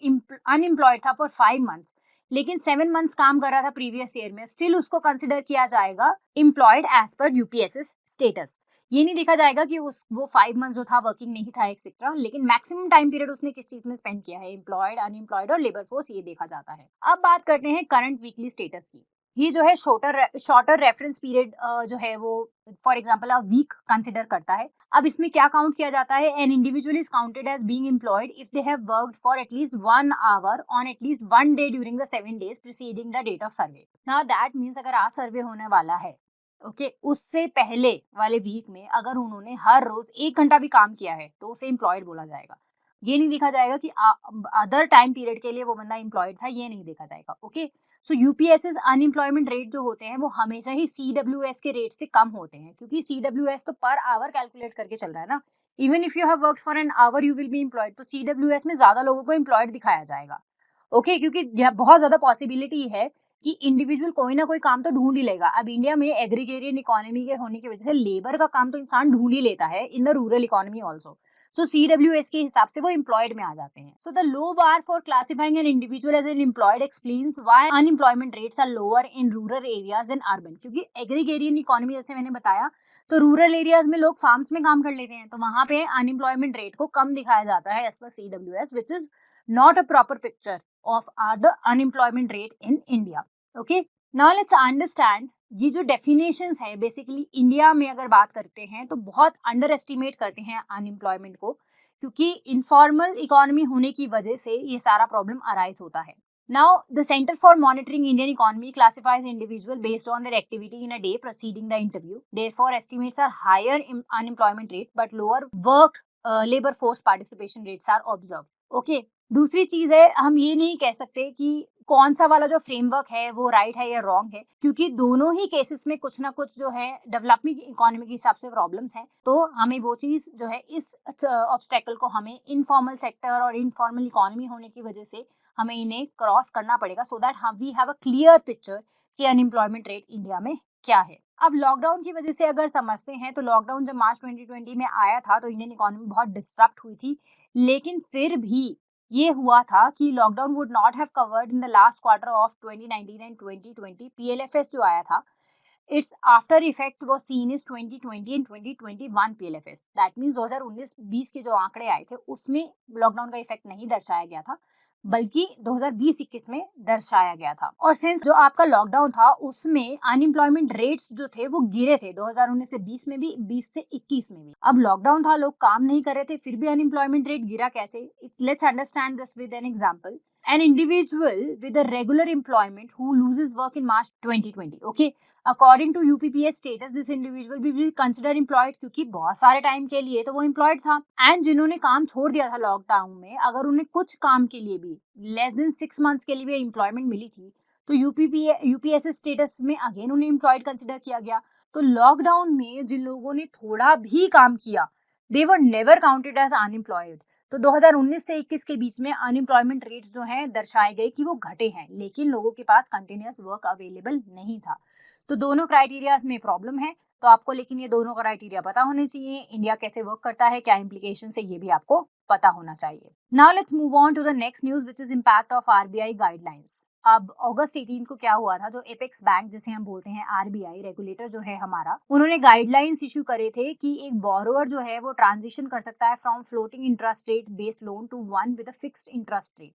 अनएम्प्लॉयड था फॉर 5 मंथ्स लेकिन 7 मंथ्स काम कर रहा था प्रीवियस ईयर में, स्टिल उसको कंसिडर किया जाएगा एम्प्लॉयड एज पर यूपीएसएस स्टेटस। ये नहीं देखा जाएगा कि वो 5 मंथ जो था वर्किंग नहीं था एक्सेट्रा, लेकिन मैक्सिमम टाइम पीरियड उसने किस चीज में स्पेंड किया है, एम्प्लॉयड, अनएम्प्लॉयड और लेबर फोर्स, ये देखा जाता है। अब बात करते हैं करंट वीकली स्टेटस की। ये जो है शॉर्टर रेफरेंस पीरियड जो है वो for example a week consider करता है। अब इसमें क्या काउंट किया जाता है, an individual is counted as being employed if they have worked for at least 1 hour on at least 1 day during the 7 days preceding the date of survey. Now that means अगर आज सर्वे होने वाला है, ओके उससे पहले वाले वीक में अगर उन्होंने हर रोज 1 घंटा भी काम किया है तो उसे एम्प्लॉयड बोला जाएगा। ये नहीं देखा जाएगा कि अदर टाइम पीरियड के लिए वो बंदा एम्प्लॉयड था, ये नहीं देखा जाएगा। ओके सो यूपीएसएस अनएम्प्लॉयमेंट रेट जो होते हैं वो हमेशा ही सीडब्ल्यूएस के रेट से कम होते हैं, क्योंकि सीडब्ल्यूएस तो पर आवर कैलकुलेट करके चल रहा है ना। Even if you have worked for an hour you will be employed, तो सीडब्ल्यूएस में ज्यादा लोगों को एम्प्लॉयड दिखाया जाएगा। ओके क्योंकि यह बहुत ज्यादा पॉसिबिलिटी है कि इंडिविजुअल कोई ना कोई काम तो ढूंढ ही लेगा। अब इंडिया में एग्रीगेरियन इकोनॉमी के होने की वजह से लेबर का काम तो इंसान ढूंढ ही लेता है in the rural economy also. So CWS के हिसाब से वो एम्प्लॉयड में आ जाते हैं। So the low bar for classifying an individual as an employed explains why unemployment rates are lower in rural areas and urban. क्योंकि एग्रीगेरियन इकोनॉमी जैसे मैंने बताया तो रूरल एरियाज में लोग फार्म्स में काम कर लेते हैं, तो वहां पे अनएम्प्लॉयमेंट रेट को कम दिखाया जाता है as per CWS, which is not a proper picture of the unemployment rate in India. Okay, now let's understand ये जो डेफिनेशंस है बेसिकली इंडिया में अगर बात करते हैं तो बहुत अंडर एस्टिमेट करते हैं अनएम्प्लॉयमेंट को, क्योंकि इनफॉर्मल इकोनॉमी होने की वजह से ये सारा प्रॉब्लम अराइज होता है। Now the centre for monitoring Indian economy classifies individual based on their activity in a day proceeding the interview, therefore estimates are higher unemployment rate but lower work labour force participation rates are observe. Okay, दूसरी चीज है, हम ये नहीं कह सकते कि कौन सा वाला जो फ्रेमवर्क है वो राइट है या रॉन्ग है, क्योंकि दोनों ही केसेस में कुछ ना कुछ जो है डेवलपिंग इकोनॉमी के हिसाब से प्रॉब्लम्स हैं। तो हमें वो चीज जो है इस ऑब्स्टेकल को हमें इनफॉर्मल सेक्टर और इनफॉर्मल इकोनॉमी होने की वजह से हमें इन्हें क्रॉस करना पड़ेगा, सो दैट हम we have a clear picture कि अनएम्प्लॉयमेंट रेट इंडिया में क्या है। अब लॉकडाउन की वजह से अगर समझते हैं तो लॉकडाउन जब मार्च 2020 में आया था तो इंडियन इकोनॉमी बहुत डिस्टर्ब हुई थी, लेकिन फिर भी ये हुआ था कि lockdown would not have covered in the last quarter of 2019 and 2020। PLFS जो आया था, its after effect was seen is 2020 and 2021 PLFS। That means 2019-20 के जो आंकड़े आए थे उसमें लॉकडाउन का इफेक्ट नहीं दर्शाया गया था, बल्कि 2020-21 में दर्शाया गया था। और सिंस जो आपका लॉकडाउन था उसमें अनएम्प्लॉयमेंट रेट्स जो थे वो गिरे थे 2019 से 20 में भी, 20 से 21 में भी। अब लॉकडाउन था, लोग काम नहीं कर रहे थे, फिर भी अनएम्प्लॉयमेंट रेट गिरा कैसे? Let's understand this with an example. An individual with a regular employment who loses work in March 2020, okay, according to UPPS status this individual भी विल कंसिडर एम्प्लॉयड, क्योंकि बहुत सारे टाइम के लिए तो वो एम्प्लॉयड था। एंड जिन्होंने काम छोड़ दिया था लॉकडाउन में, अगर उन्हें कुछ काम के लिए भी लेस देन 6 मंथ्स के लिए भी एम्प्लॉयमेंट मिली थी तो यूपीएसएस स्टेटस में अगेन उन्हें एम्प्लॉयड कंसिडर किया गया। तो लॉकडाउन में जिन लोगों ने थोड़ा भी काम किया, they were never counted as unemployed. तो 2019 से 21 के बीच में अनएम्प्लॉयमेंट रेट्स जो हैं दर्शाए गए कि वो घटे हैं, लेकिन लोगों के पास कंटिन्यूअस वर्क अवेलेबल नहीं था। तो दोनों क्राइटेरियाज में प्रॉब्लम है, तो आपको लेकिन ये दोनों क्राइटेरिया पता होने चाहिए। इंडिया कैसे वर्क करता है, क्या इम्प्लीकेशन है, ये भी आपको पता होना चाहिए। Now let's move on to the next news which is impact of RBI guidelines. अब अगस्त 18 को क्या हुआ था, जो एपेक्स बैंक जिसे हम बोलते हैं आरबीआई रेगुलेटर जो है हमारा, उन्होंने गाइडलाइंस इशू करे थे कि एक बोरोअर जो है वो ट्रांजिशन कर सकता है from floating interest rate based loan to one with a fixed interest rate.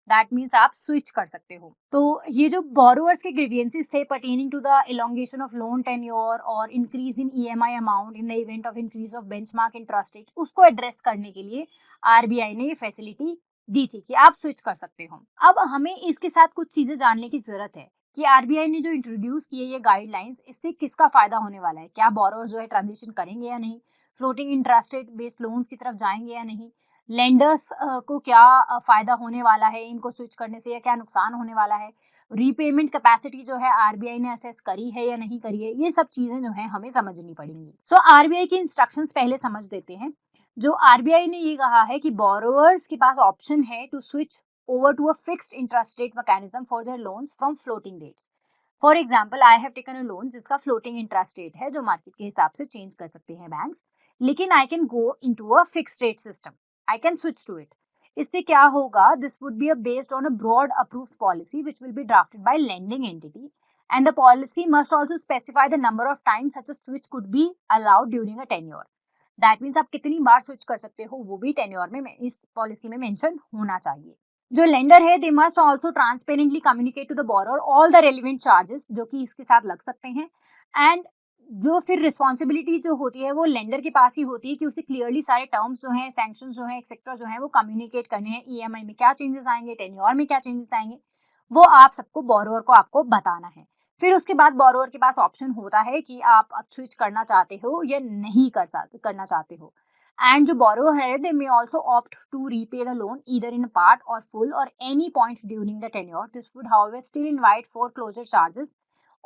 That means आप स्विच कर सकते हो। तो ये जो बोरोअर्स के ग्रीवियंसेस थे pertaining to the elongation of loan tenure और increase in EMI amount in the event of increase of benchmark interest rate, उसको एड्रेस करने के लिए आरबीआई ने ये फैसिलिटी दी थी कि आप स्विच कर सकते हो। अब हमें इसके साथ कुछ चीजें जानने की जरूरत है कि आरबीआई ने जो इंट्रोड्यूस किए ये गाइडलाइंस, इससे किसका फायदा होने वाला है। क्या बोरोअर्स जो है ट्रांजिशन करेंगे या नहीं, floating interest rate based loans की तरफ जाएंगे या नहीं, लेंडर्स को क्या फायदा होने वाला है इनको स्विच करने से, या क्या नुकसान होने वाला है, रीपेमेंट कैपेसिटी जो है आरबीआई ने असेस करी है या नहीं करी है, ये सब चीजें जो है हमें समझनी पड़ेंगी। सो आरबीआई के इंस्ट्रक्शंस पहले समझ देते हैं। जो आरबीआई ने ये कहा है कि बोरोअर्स के पास ऑप्शन है to switch over to a fixed interest rate mechanism for their loans from floating rates. For example, I have taken a loan जिसका फ्लोटिंग इंटरेस्ट रेट है, जो मार्केट के हिसाब से चेंज कर सकते हैं बैंक्स, लेकिन I can go into a fixed rate system, I can switch to it. इससे क्या होगा, this would be based on a broad approved policy which will be drafted by lending entity, and the policy must also specify the number of times such a switch could be allowed during a tenure. That means आप कितनी बार switch कर सकते हो वो भी tenure में इस policy में मेंशन होना चाहिए। जो लेंडर है they must also transparently communicate to the borrower all the relevant charges जो कि इसके साथ लग सकते हैं। एंड जो फिर रिस्पॉन्सिबिलिटी जो होती है वो लेंडर के पास ही होती है कि उसे क्लियरली सारे टर्म्स जो हैं, सैंक्शंस जो हैं, एक्सेट्रा जो हैं वो कम्युनिकेट करने हैं। ईएमआई में क्या चेंजेस आएंगे, टेन्योर में क्या चेंजेस आएंगे, वो आप सबको बोरोअर को आपको बताना है। फिर उसके बाद बोरोअर के पास ऑप्शन होता है कि आप अब स्विच करना चाहते हो या नहीं करना चाहते हो। एंड जो बोरोअर है they may also opt to repay the loan either in part or full or any point during the tenure. This would however still invite foreclosure charges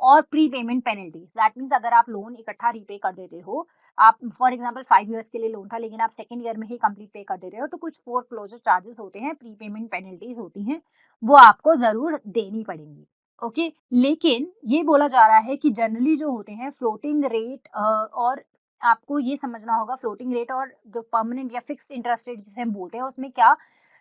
और prepayment penalties. That means अगर आप loan इकट्ठा repay कर देते हो, आप for example 5 years के लिए लोन था लेकिन आप सेकंड ईयर में ही कंप्लीट पे कर देते हो, तो कुछ फोरक्लोजर चार्जेस होते हैं, प्री पेमेंट पेनल्टीज होती हैं, वो आपको जरूर देनी पड़ेंगी। ओके, लेकिन ये बोला जा रहा है कि जनरली जो होते हैं फ्लोटिंग रेट, और आपको ये समझना होगा फ्लोटिंग रेट और जो परमानेंट या फिक्स्ड इंटरेस्ट रेट जिसे हम बोलते हैं उसमें क्या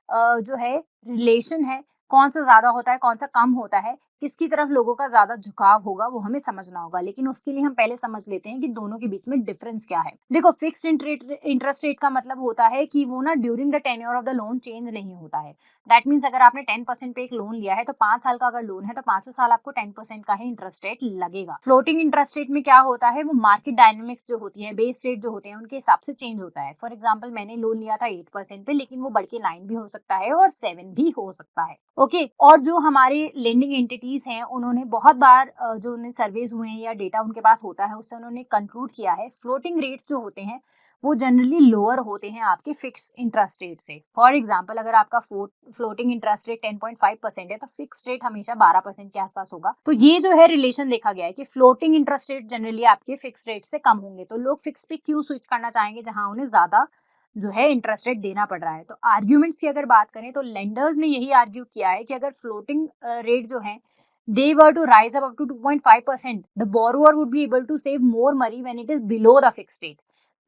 जो है रिलेशन है, कौन सा ज्यादा होता है कौन सा कम होता है। किसकी तरफ लोगों का ज्यादा झुकाव होगा वो हमें समझना होगा, लेकिन उसके लिए हम पहले समझ लेते हैं कि दोनों के बीच में डिफरेंस क्या है। देखो, फिक्स्ड इंटरेस्ट रेट का मतलब होता है कि वो ना during the tenure of the loan change नहीं होता है। दैट मीन्स अगर आपने 10% पे एक लोन लिया है तो 5 साल का अगर लोन है तो 5 साल आपको 10% का ही इंटरेस्ट रेट लगेगा। फ्लोटिंग इंटरेस्ट रेट में क्या होता है, वो मार्केट डायनेमिक्स जो होती है, बेस रेट जो होते हैं, उनके हिसाब से चेंज होता है। फॉर एग्जाम्पल, मैंने लोन लिया था 8% पे, लेकिन वो बढ़ के 9 भी हो सकता है और 7 भी हो सकता है। ओके, और जो हमारे लेंडिंग एंटिटीज हैं, उन्होंने बहुत बार जो उन्हें सर्वेज हुए हैं या डेटा उनके पास होता है, उससे उन्होंने कंक्लूड किया है फ्लोटिंग रेट्स जो होते हैं वो जनरली लोअर होते हैं आपके फिक्स इंटरेस्ट रेट से। फॉर एग्जांपल, अगर आपका फ्लोटिंग इंटरेस्ट रेट 10.5% है तो फिक्स रेट हमेशा 12% के आसपास होगा। तो ये जो है रिलेशन देखा गया है कि फ्लोटिंग इंटरेस्ट रेट जनरली आपके फिक्स रेट से कम होंगे, तो लोग फिक्स पे क्यों स्विच करना चाहेंगे जहां उन्हें ज्यादा जो है इंटरेस्ट रेट देना पड़ रहा है। तो आर्ग्यूमेंट्स की अगर बात करें तो लेंडर्स ने यही आर्ग्यू किया है कि अगर फ्लोटिंग रेट जो है they were to rise up to 2.5%, the borrower would be able to save more money when it is below the fixed rate.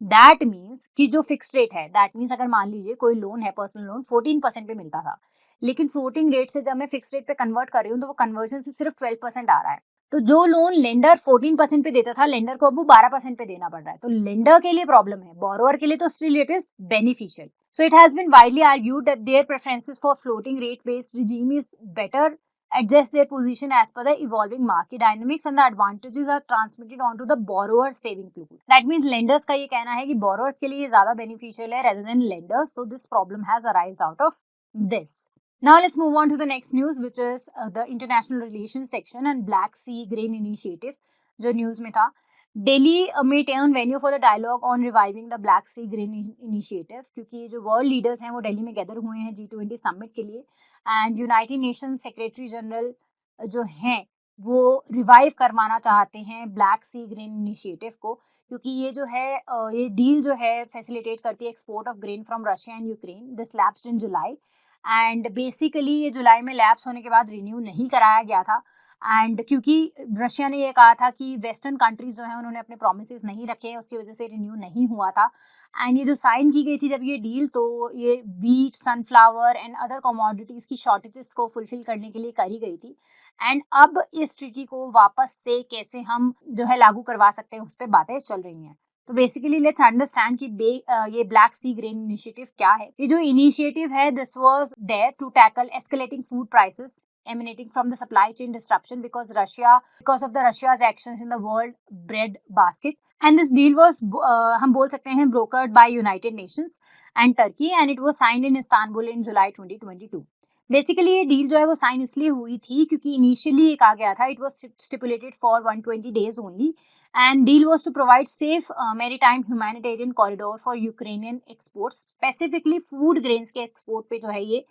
That means कि जो फिक्स रेट है, दैट मीन्स अगर मान लीजिए कोई लोन है, पर्सनल लोन 14% पे मिलता था, लेकिन फ्लोटिंग रेट से जब मैं फिक्स रेट पे कन्वर्ट कर रही हूँ तो वो कन्वर्जन से सिर्फ 12% आ रहा है। तो जो लोन लेंडर 14% पे देता था, लेंडर को अब वो 12% पे देना पड़ रहा है। तो लेंडर के लिए प्रॉब्लम है, बोरोवर के लिए तो still it is beneficial. So it has been widely argued that their preferences for floating rate based regime is better adjust their position as per the evolving market dynamics and the advantages are transmitted onto the borrower's saving pool. That means lenders का ये कहना है कि borrowers के लिए ये ज़्यादा beneficial है rather than lenders, so this problem has arisen out of this. Now let's move on to the next news, which is the international relations section and Black Sea Grain Initiative, जो news में था। दिल्ली में turn venue for the dialogue on reviving the Black Sea grain initiative, क्योंकि जो world leaders हैं वो दिल्ली में gather हुए हैं G20 समिट के लिए, and United nation secretary general जो हैं वो रिवाइव करवाना चाहते हैं ब्लैक सी ग्रेन इनिशिएटिव को, क्योंकि ये जो है ये डील जो है फैसिलिटेट करती है export of grain from Russia and Ukraine. This lapsed in July, and basically ये जुलाई में लैप्स होने के बाद रिन्यू नहीं कराया गया था। एंड क्योंकि रशिया ने ये कहा था कि वेस्टर्न कंट्रीज जो है उन्होंने अपने प्रोमिसेस नहीं रखे, उसकी वजह से रिन्यू नहीं हुआ था। एंड ये जो साइन की गई थी जब ये डील, तो ये wheat, sunflower and other commodities की शॉर्टेजेस को फुलफिल करने के लिए करी गई थी। एंड अब इस ट्रीटी को वापस से कैसे हम जो है लागू करवा सकते हैं उस पर बातें चल रही हैं। तो बेसिकली लेट्स अंडरस्टैंड कि ये ब्लैक सी ग्रेन इनिशिएटिव क्या है। ये जो इनिशिएटिव है, this was there to tackle escalating food prices emanating from the supply chain disruption because of the Russia's actions in the world bread basket. And this deal was हम बोल सकते हैं brokered by United Nations and Turkey, and it was signed in Istanbul in July 2022. Basically ये deal जो है वो sign इसलिए हुई थी क्योंकि इनिशियली ये कहा गया था it was stipulated for 120 days only, and deal was to provide safe maritime humanitarian corridor for Ukrainian exports, specifically food grains के export पे जो है ये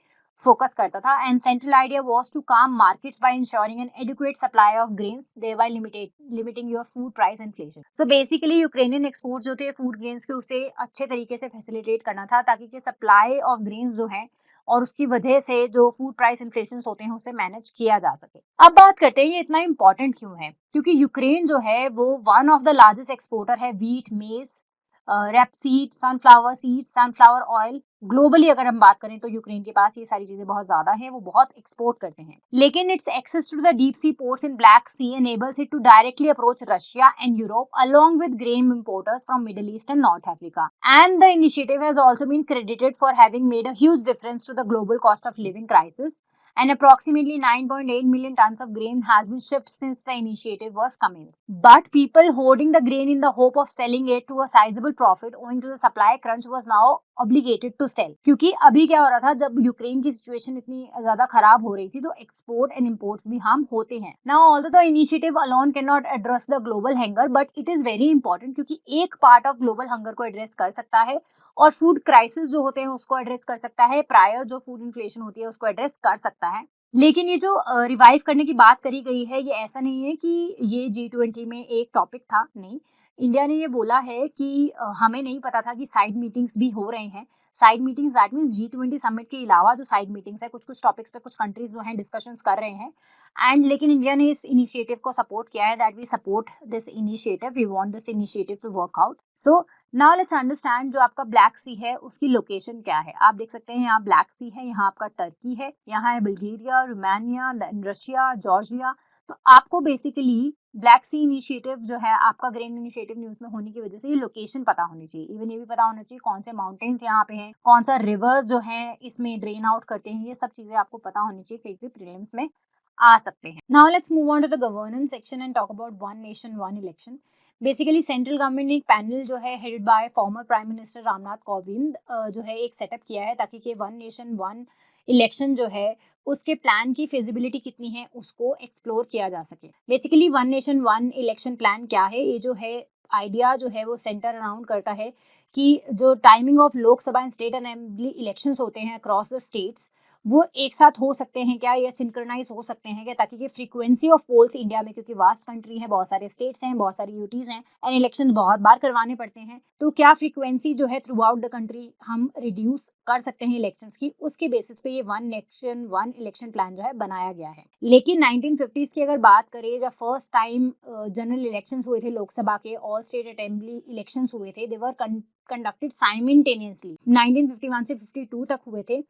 फोकस करता था। And central idea was to calm markets by insuring an adequate supply of grains, thereby limiting your food price inflation. So basically Ukrainian export जो थे food grains के, उसे अच्छे तरीके से फैसिलिटेट करना था ताकि कि सप्लाई ऑफ ग्रेन्स जो है और उसकी वजह से जो फूड प्राइस इन्फ्लेशन होते हैं उसे मैनेज किया जा सके। अब बात करते हैं ये इतना इंपॉर्टेंट क्यों है, क्योंकि यूक्रेन जो है वो one of the largest exporter है वीट, मेज, rapeseed, sunflower seeds, sunflower oil. Globally अगर हम बात करें तो यूक्रेन के पास ये सारी चीजें बहुत ज्यादा हैं, वो बहुत एक्सपोर्ट करते हैं। लेकिन it's access to the deep sea ports in Black Sea enables it to directly approach Russia and Europe along with grain importers from Middle East and North Africa. And the initiative has also been credited for having made a huge difference to the global cost of living crisis. And approximately 9.8 million tons of grain has been shipped since the initiative was commenced. But people hoarding the grain in the hope of selling it to a sizable profit owing to the supply crunch was now obligated to sell. क्योंकि अभी क्या हो रहा था, जब Ukraine की situation इतनी ज्यादा खराब हो रही थी तो एक्सपोर्ट एंड इम्पोर्ट्स भी हम होते हैं। Now although the initiative alone cannot address the global hunger, but it is very important क्योंकि एक पार्ट ऑफ ग्लोबल हंगर को एड्रेस कर सकता है और फूड क्राइसिस जो होते हैं उसको एड्रेस कर सकता है, प्रायर जो फूड इन्फ्लेशन होती है उसको एड्रेस कर सकता है। लेकिन ये जो रिवाइव करने की बात करी गई है, ये ऐसा नहीं है कि ये G20 में एक टॉपिक था, नहीं। इंडिया ने ये बोला है कि हमें नहीं पता था कि साइड मीटिंग्स भी हो रहे हैं। Side meetings that means G20 summit के अलावा जो साइड मीटिंग्स है, कुछ कुछ टॉपिक्स पे कुछ कंट्रीज जो हैं डिस्कशंस कर रहे हैं। एंड लेकिन इंडिया ने इस इनिशिएटिव को सपोर्ट किया है, that we support this initiative, we want this initiative to work out. So now let's understand जो आपका ब्लैक सी है उसकी लोकेशन क्या है। आप देख सकते हैं यहाँ ब्लैक सी है, यहाँ आपका टर्की है, यहाँ है बल्गेरिया, रोमानिया, रशिया, जॉर्जिया। तो आपको बेसिकली ब्लैक सी इनिशिएटिव जो है आपका ग्रीन इनिशिएटिव न्यूज में होने की वजह से ये लोकेशन पता होनी चाहिए। इवन ये भी पता होना चाहिए कौन से माउंटेन्स यहाँ पे हैं, कौन सा रिवर्स जो है इसमें ड्रेन आउट करते हैं, ये सब चीजें आपको पता होनी चाहिए, कई भी प्रीलिम्स में आ सकते हैं। Now let's move on to the governance section and talk about one nation one election. Basically central government ने एक पैनल जो है headed by former prime minister Ramnath Kovind जो है एक सेटअप किया है ताकि कि वन नेशन वन इलेक्शन जो है उसके प्लान की फिजिबिलिटी कितनी है उसको एक्सप्लोर किया जा सके। Basically one nation one election plan क्या है, ये जो है आइडिया जो है वो सेंटर अराउंड करता है कि जो timing of Lok Sabha and state assembly elections होते हैं अक्रॉस द स्टेट्स वो एक साथ हो सकते हैं क्या या सिंक्रोनाइज हो सकते हैं क्या, ताकि कि फ्रीक्वेंसी ऑफ पोल्स इंडिया में, क्योंकि वास्ट कंट्री है, बहुत सारे स्टेट्स हैं, बहुत सारी यूटीज हैं एंड इलेक्शन बहुत बार करवाने पड़ते हैं, तो क्या फ्रीक्वेंसी जो है थ्रू आउट द कंट्री हम रिड्यूस कर सकते हैं इलेक्शंस की, उसके बेसिस पे ये one nation one election plan जो है बनाया गया है। लेकिन 1950s की अगर बात करें जब फर्स्ट टाइम जनरल इलेक्शंस हुए थे लोकसभा के, ऑल स्टेट असेंबली इलेक्शंस हुए थे, दे वर कंडक्टेड साइमल्टेनियसली 1951 से 52 तक हुए थे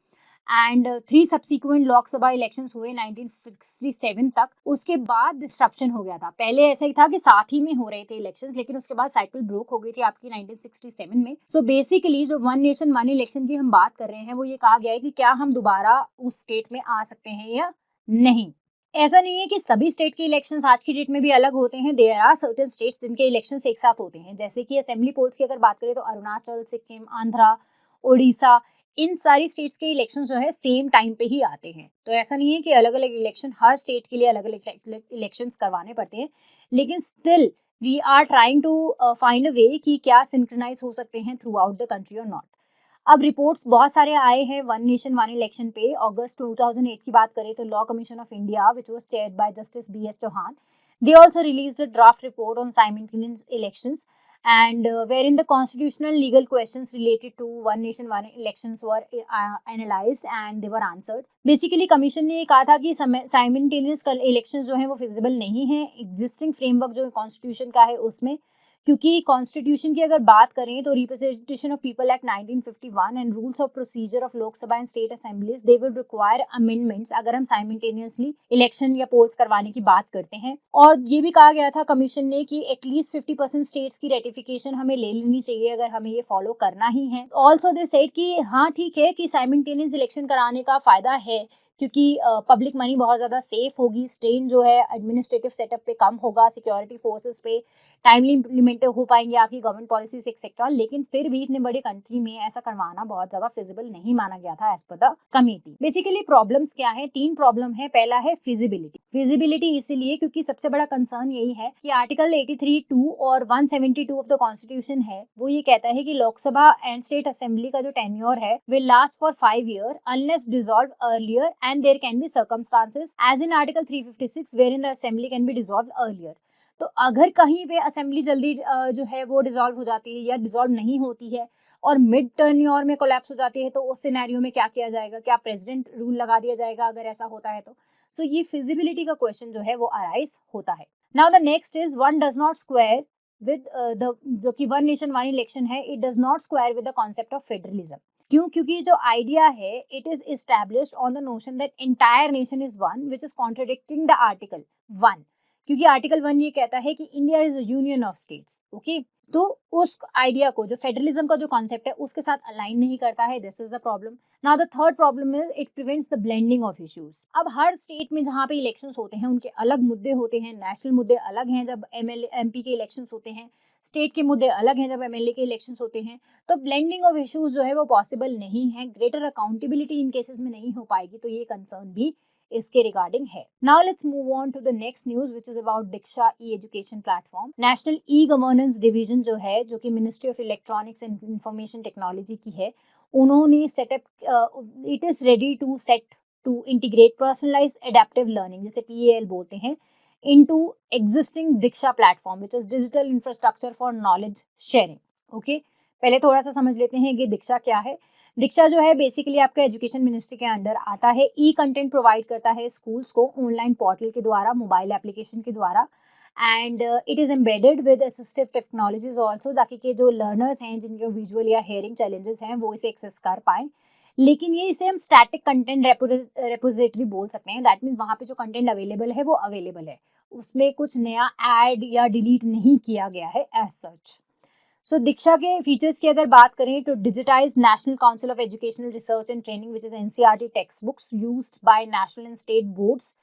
एंड 3 सब्सिक्वेंट लोकसभा इलेक्शंस हुए 1967 तक। उसके बाद डिस्ट्रप्शन हो गया था, पहले ऐसा ही था कि साथ ही में हो रहे थे इलेक्शंस, लेकिन उसके बाद साइकिल ब्रोक हो गई थी आपकी 1967 में। सो बेसिकली जो वन नेशन वन इलेक्शन की हम बात कर रहे हैं वो ये कहा गया है कि क्या हम दोबारा उस स्टेट में आ सकते हैं या नहीं। ऐसा नहीं है कि सभी स्टेट के इलेक्शंस आज की डेट में भी अलग होते हैं, देयर आर सर्टेन स्टेट्स जिनके इलेक्शंस एक साथ होते हैं, जैसे कि असेंबली पोल्स की अगर बात करें तो अरुणाचल, सिक्किम, आंध्रा, उड़ीसा, इन सारी स्टेट्स के इलेक्शन जो है सेम टाइम पे ही आते हैं। तो ऐसा नहीं है कि अलग अलग इलेक्शन हर स्टेट के लिए अलग अलग इलेक्शन करवाने पड़ते हैं, लेकिन still we are trying to find a way कि क्या सिंक्रोनाइज हो सकते हैं throughout the country or not. अब रिपोर्ट्स बहुत सारे आए हैं वन नेशन वन इलेक्शन पे। अगस्त 2008 की बात करें तो law commission of India which was chaired by justice BS Chauhan, they also released a draft report on simultaneous elections and wherein the constitutional legal questions related to one nation one elections were analyzed and they were answered. Basically commission ने ये कहा था कि simultaneous elections जो हैं वो feasible नहीं है existing framework जो constitution का है उसमें, क्योंकि कॉन्स्टिट्यूशन की अगर बात करें तो representation of people act 1951 and rules of procedure of Lok Sabha and state assemblies they will require amendments अगर हम साइमल्टेनियसली इलेक्शन या पोल्स करवाने की बात करते हैं। और ये भी कहा गया था कमीशन ने कि एटलीस्ट 50% स्टेट्स की रेटिफिकेशन हमें ले लेनी चाहिए अगर हमें ये फॉलो करना ही है। ऑल्सो दे सेड कि हाँ ठीक है कि साइमल्टेनियस इलेक्शन कराने का फायदा है क्योंकि पब्लिक मनी बहुत ज़्यादा सेफ होगी, स्ट्रेन जो है एडमिनिस्ट्रेटिव सेटअप पे कम होगा, सिक्योरिटी फोर्सेस पे टाइमली इम्प्लीमेंट हो पाएंगे आपकी गवर्नमेंट पॉलिसीज एक्सेट्रा। लेकिन फिर भी इतने बड़े कंट्री में ऐसा करवाना बहुत ज्यादा फिजिबल नहीं माना गया था as per the committee. Basically problems क्या है, 3 प्रॉब्लम है। पहला है फिजिबिलिटी। फिजिबिलिटी इसीलिए क्योंकि सबसे बड़ा कंसर्न यही है कि आर्टिकल 83(2) और 172 ऑफ द कॉन्स्टिट्यूशन है वो ये कहता है कि लोकसभा एंड स्टेट असेंबली का जो टेन्योर है will last for 5 year unless dissolve earlier and there can be circumstances as in article 356 where in the assembly can be dissolve earlier. तो अगर कहीं पे असेंबली जल्दी जो है वो डिसॉल्व हो जाती है या डिसॉल्व नहीं होती है और मिड टर्न्योर में कोलैप्स हो जाती है तो उस सिनेरियो में क्या किया जाएगा, क्या प्रेसिडेंट रूल लगा दिया जाएगा अगर ऐसा होता है तो। सो ये फिजिबिलिटी का क्वेश्चन जो है वो अराइज होता है। Now the next is one does not square with the जो कि वन नेशन वन इलेक्शन है, it does not square with the concept of federalism. क्यों? क्योंकि जो आइडिया है it is established on the notion that entire nation is one which is contradicting the article 1, क्योंकि article 1 ये कहता है कि India is a union of states. Okay, तो उस आइडिया को जो फेडरलिज्म का जो कॉन्सेप्ट है उसके साथ अलाइन नहीं करता है। This is the problem. Now the third problem is it prevents the blending of issues. अब हर स्टेट में जहाँ पे इलेक्शंस होते हैं उनके अलग मुद्दे होते हैं, नेशनल मुद्दे अलग हैं जब MLA MP के इलेक्शंस होते हैं, स्टेट के मुद्दे अलग हैं जब MLA के इलेक्शंस होते हैं। तो ब्लेंडिंग ऑफ इश्यूज जो है वो पॉसिबल नहीं है, ग्रेटर अकाउंटेबिलिटी इन केसेस में नहीं हो पाएगी, तो ये कंसर्न भी इसके रिगार्डिंग है। Now let's move on to the next news which is about Diksha e education platform. National e governance division जो है जो कि ministry of electronics and information technology की है, उन्होंने setup it is ready to set to integrate personalised adaptive learning जिसे PAL बोलते हैं into existing Diksha platform which is digital infrastructure for knowledge sharing. Okay, पहले थोड़ा सा समझ लेते हैं कि दीक्षा क्या है। दीक्षा जो है बेसिकली आपका एजुकेशन मिनिस्ट्री के अंडर आता है। ई कंटेंट प्रोवाइड करता है स्कूल्स को ऑनलाइन पोर्टल के द्वारा, मोबाइल एप्लीकेशन के द्वारा and it is embedded with assistive technologies also, ताकि के जो लर्नर्स हैं जिनके विजुअल या हेयरिंग चैलेंजेस हैं वो इसे एक्सेस कर पाएँ। लेकिन ये इसे हम स्टैटिक कंटेंट रेपोजिटरी बोल सकते हैं। दैट मीन्स वहाँ पे जो कंटेंट अवेलेबल है वो अवेलेबल है, उसमें कुछ नया ऐड या डिलीट नहीं किया गया है एज सच। सो दीक्षा के फीचर्स की अगर बात करें तो digitise national council of educational research and training which is NCERT text books used by national and state boards,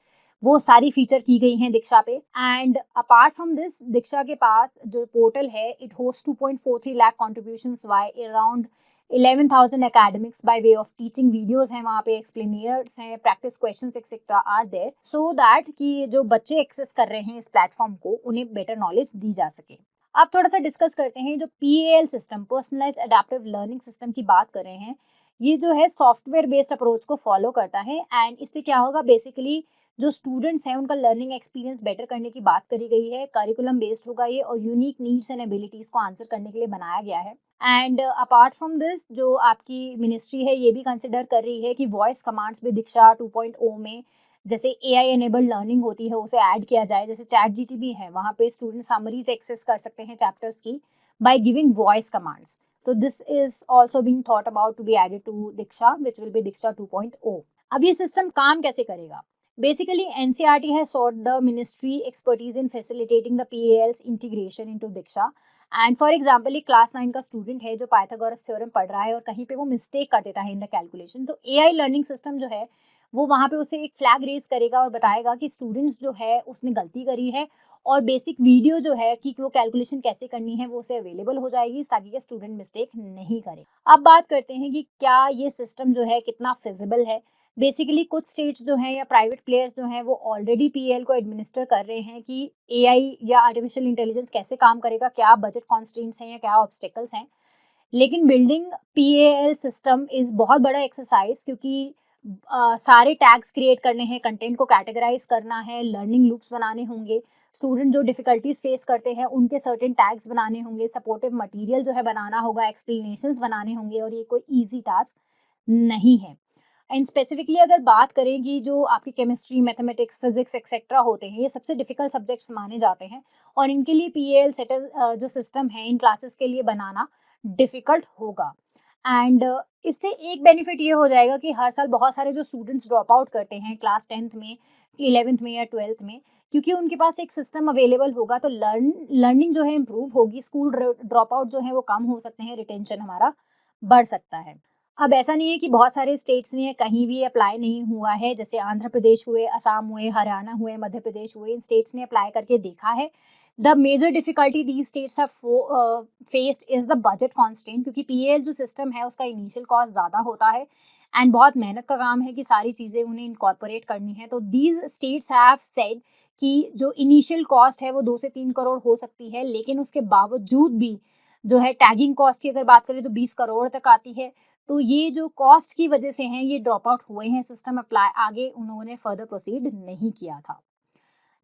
वो सारी फीचर की गई हैं दीक्षा पे। एंड अपार्ट फ्रॉम दिस, दीक्षा के पास जो पोर्टल है it host 2.43 lakh contributions by around 11,000 academics by way of teaching videos हैं वहाँ पे, एक्सप्लेनियर्स हैं, practice questions etcetera are there, so that कि जो बच्चे एक्सेस कर रहे हैं इस प्लेटफॉर्म को उन्हें बेटर नॉलेज दी जा सके। अब थोड़ा सा डिस्कस करते हैं जो PAL system, personalised adaptive learning system की बात कर रहे हैं। ये जो है सॉफ्टवेयर बेस्ड अप्रोच को फॉलो करता है एंड इससे क्या होगा, बेसिकली जो स्टूडेंट्स हैं उनका लर्निंग एक्सपीरियंस बेटर करने की बात करी गई है। करिकुलम बेस्ड होगा ये और यूनिक नीड्स एंड एबिलिटीज को आंसर करने के लिए बनाया गया है। एंड अपार्ट फ्रॉम दिस, जो आपकी मिनिस्ट्री है ये भी कंसिडर कर रही है कि वॉइस कमांड्स भी दीक्षा 2.0 में जैसे AI एनेबल्ड लर्निंग होती है उसे ऐड किया जाए। जैसे चैट GTP है, वहाँ पे स्टूडेंट समरीज एक्सेस कर सकते हैं चैप्टर्स की बाय गिविंग वॉइस कमांड्स। तो this is also being thought about to be added to Diksha which will be Diksha 2.0। अब ये सिस्टम काम कैसे करेगा? Basically, NCERT has sought the ministry expertise in facilitating the PAL's integration into Diksha. And for example, एक class 9 का student है जो Pythagoras theorem पढ़ रहा है और कहीं पे वो मिस्टेक कर देता है इन द कैलकुलेशन, तो AI लर्निंग सिस्टम जो है वो वहाँ पे उसे एक फ्लैग रेज करेगा और बताएगा कि स्टूडेंट्स जो है उसने गलती करी है, और बेसिक वीडियो जो है कि वो कैलकुलेशन कैसे करनी है वो उसे अवेलेबल हो जाएगी ताकि कि स्टूडेंट मिस्टेक नहीं करे। अब बात करते हैं कि क्या ये सिस्टम जो है कितना फिजिबल है। बेसिकली कुछ स्टेट्स जो हैं या प्राइवेट प्लेयर्स जो हैं वो ऑलरेडी PAL को एडमिनिस्टर कर रहे हैं कि AI या आर्टिफिशियल इंटेलिजेंस कैसे काम करेगा, क्या बजट कॉन्स्ट्रेंट्स हैं या क्या ऑब्स्टेकल्स हैं। लेकिन बिल्डिंग PAL सिस्टम इज बहुत बड़ा एक्सरसाइज, क्योंकि सारे टैग्स क्रिएट करने हैं, कंटेंट को कैटेगराइज करना है, लर्निंग लूप्स बनाने होंगे, स्टूडेंट जो डिफिकल्टीज फेस करते हैं उनके सर्टेन टैग्स बनाने होंगे, सपोर्टिव मटेरियल जो है बनाना होगा, एक्सप्लेनेशंस बनाने होंगे, और ये कोई ईजी टास्क नहीं है। एंड स्पेसिफिकली अगर बात करें कि जो आपकी केमिस्ट्री, मैथमेटिक्स, फिजिक्स एक्सेट्रा होते हैं, ये सबसे डिफिकल्ट सब्जेक्ट्स माने जाते हैं और इनके लिए PAL सेटल जो सिस्टम है इन क्लासेस के लिए बनाना डिफिकल्ट होगा। एंड इससे एक बेनिफिट ये हो जाएगा कि हर साल बहुत सारे जो स्टूडेंट्स ड्रॉप आउट करते हैं क्लास 10th में, 11th में या 12th में, क्योंकि उनके पास एक सिस्टम अवेलेबल होगा तो लर्निंग जो है इम्प्रूव होगी, स्कूल ड्रॉप आउट जो है वो कम हो सकते हैं, रिटेंशन हमारा बढ़ सकता है। अब ऐसा नहीं है कि बहुत सारे स्टेट्स में कहीं भी अप्लाई नहीं हुआ है, जैसे आंध्र प्रदेश हुए, असम हुए, हरियाणा हुए, मध्य प्रदेश हुए, इन स्टेट्स ने अप्लाई करके देखा है। The major difficulty these states have faced is the budget constraint, क्योंकि PAL जो सिस्टम है उसका इनिशियल कॉस्ट ज़्यादा होता है एंड बहुत मेहनत का काम है कि सारी चीज़ें उन्हें इनकॉर्पोरेट करनी है। तो दीज स्टेट्स हैव सेड कि जो इनिशियल कॉस्ट है वो 2 से 3 करोड़ हो सकती है, लेकिन उसके बावजूद भी जो है टैगिंग कॉस्ट की अगर बात करें तो 20 करोड़ तक आती है। तो ये जो कॉस्ट की वजह से हैं ये ड्रॉप आउट हुए हैं, सिस्टम अप्लाई आगे उन्होंने फर्दर प्रोसीड नहीं किया था।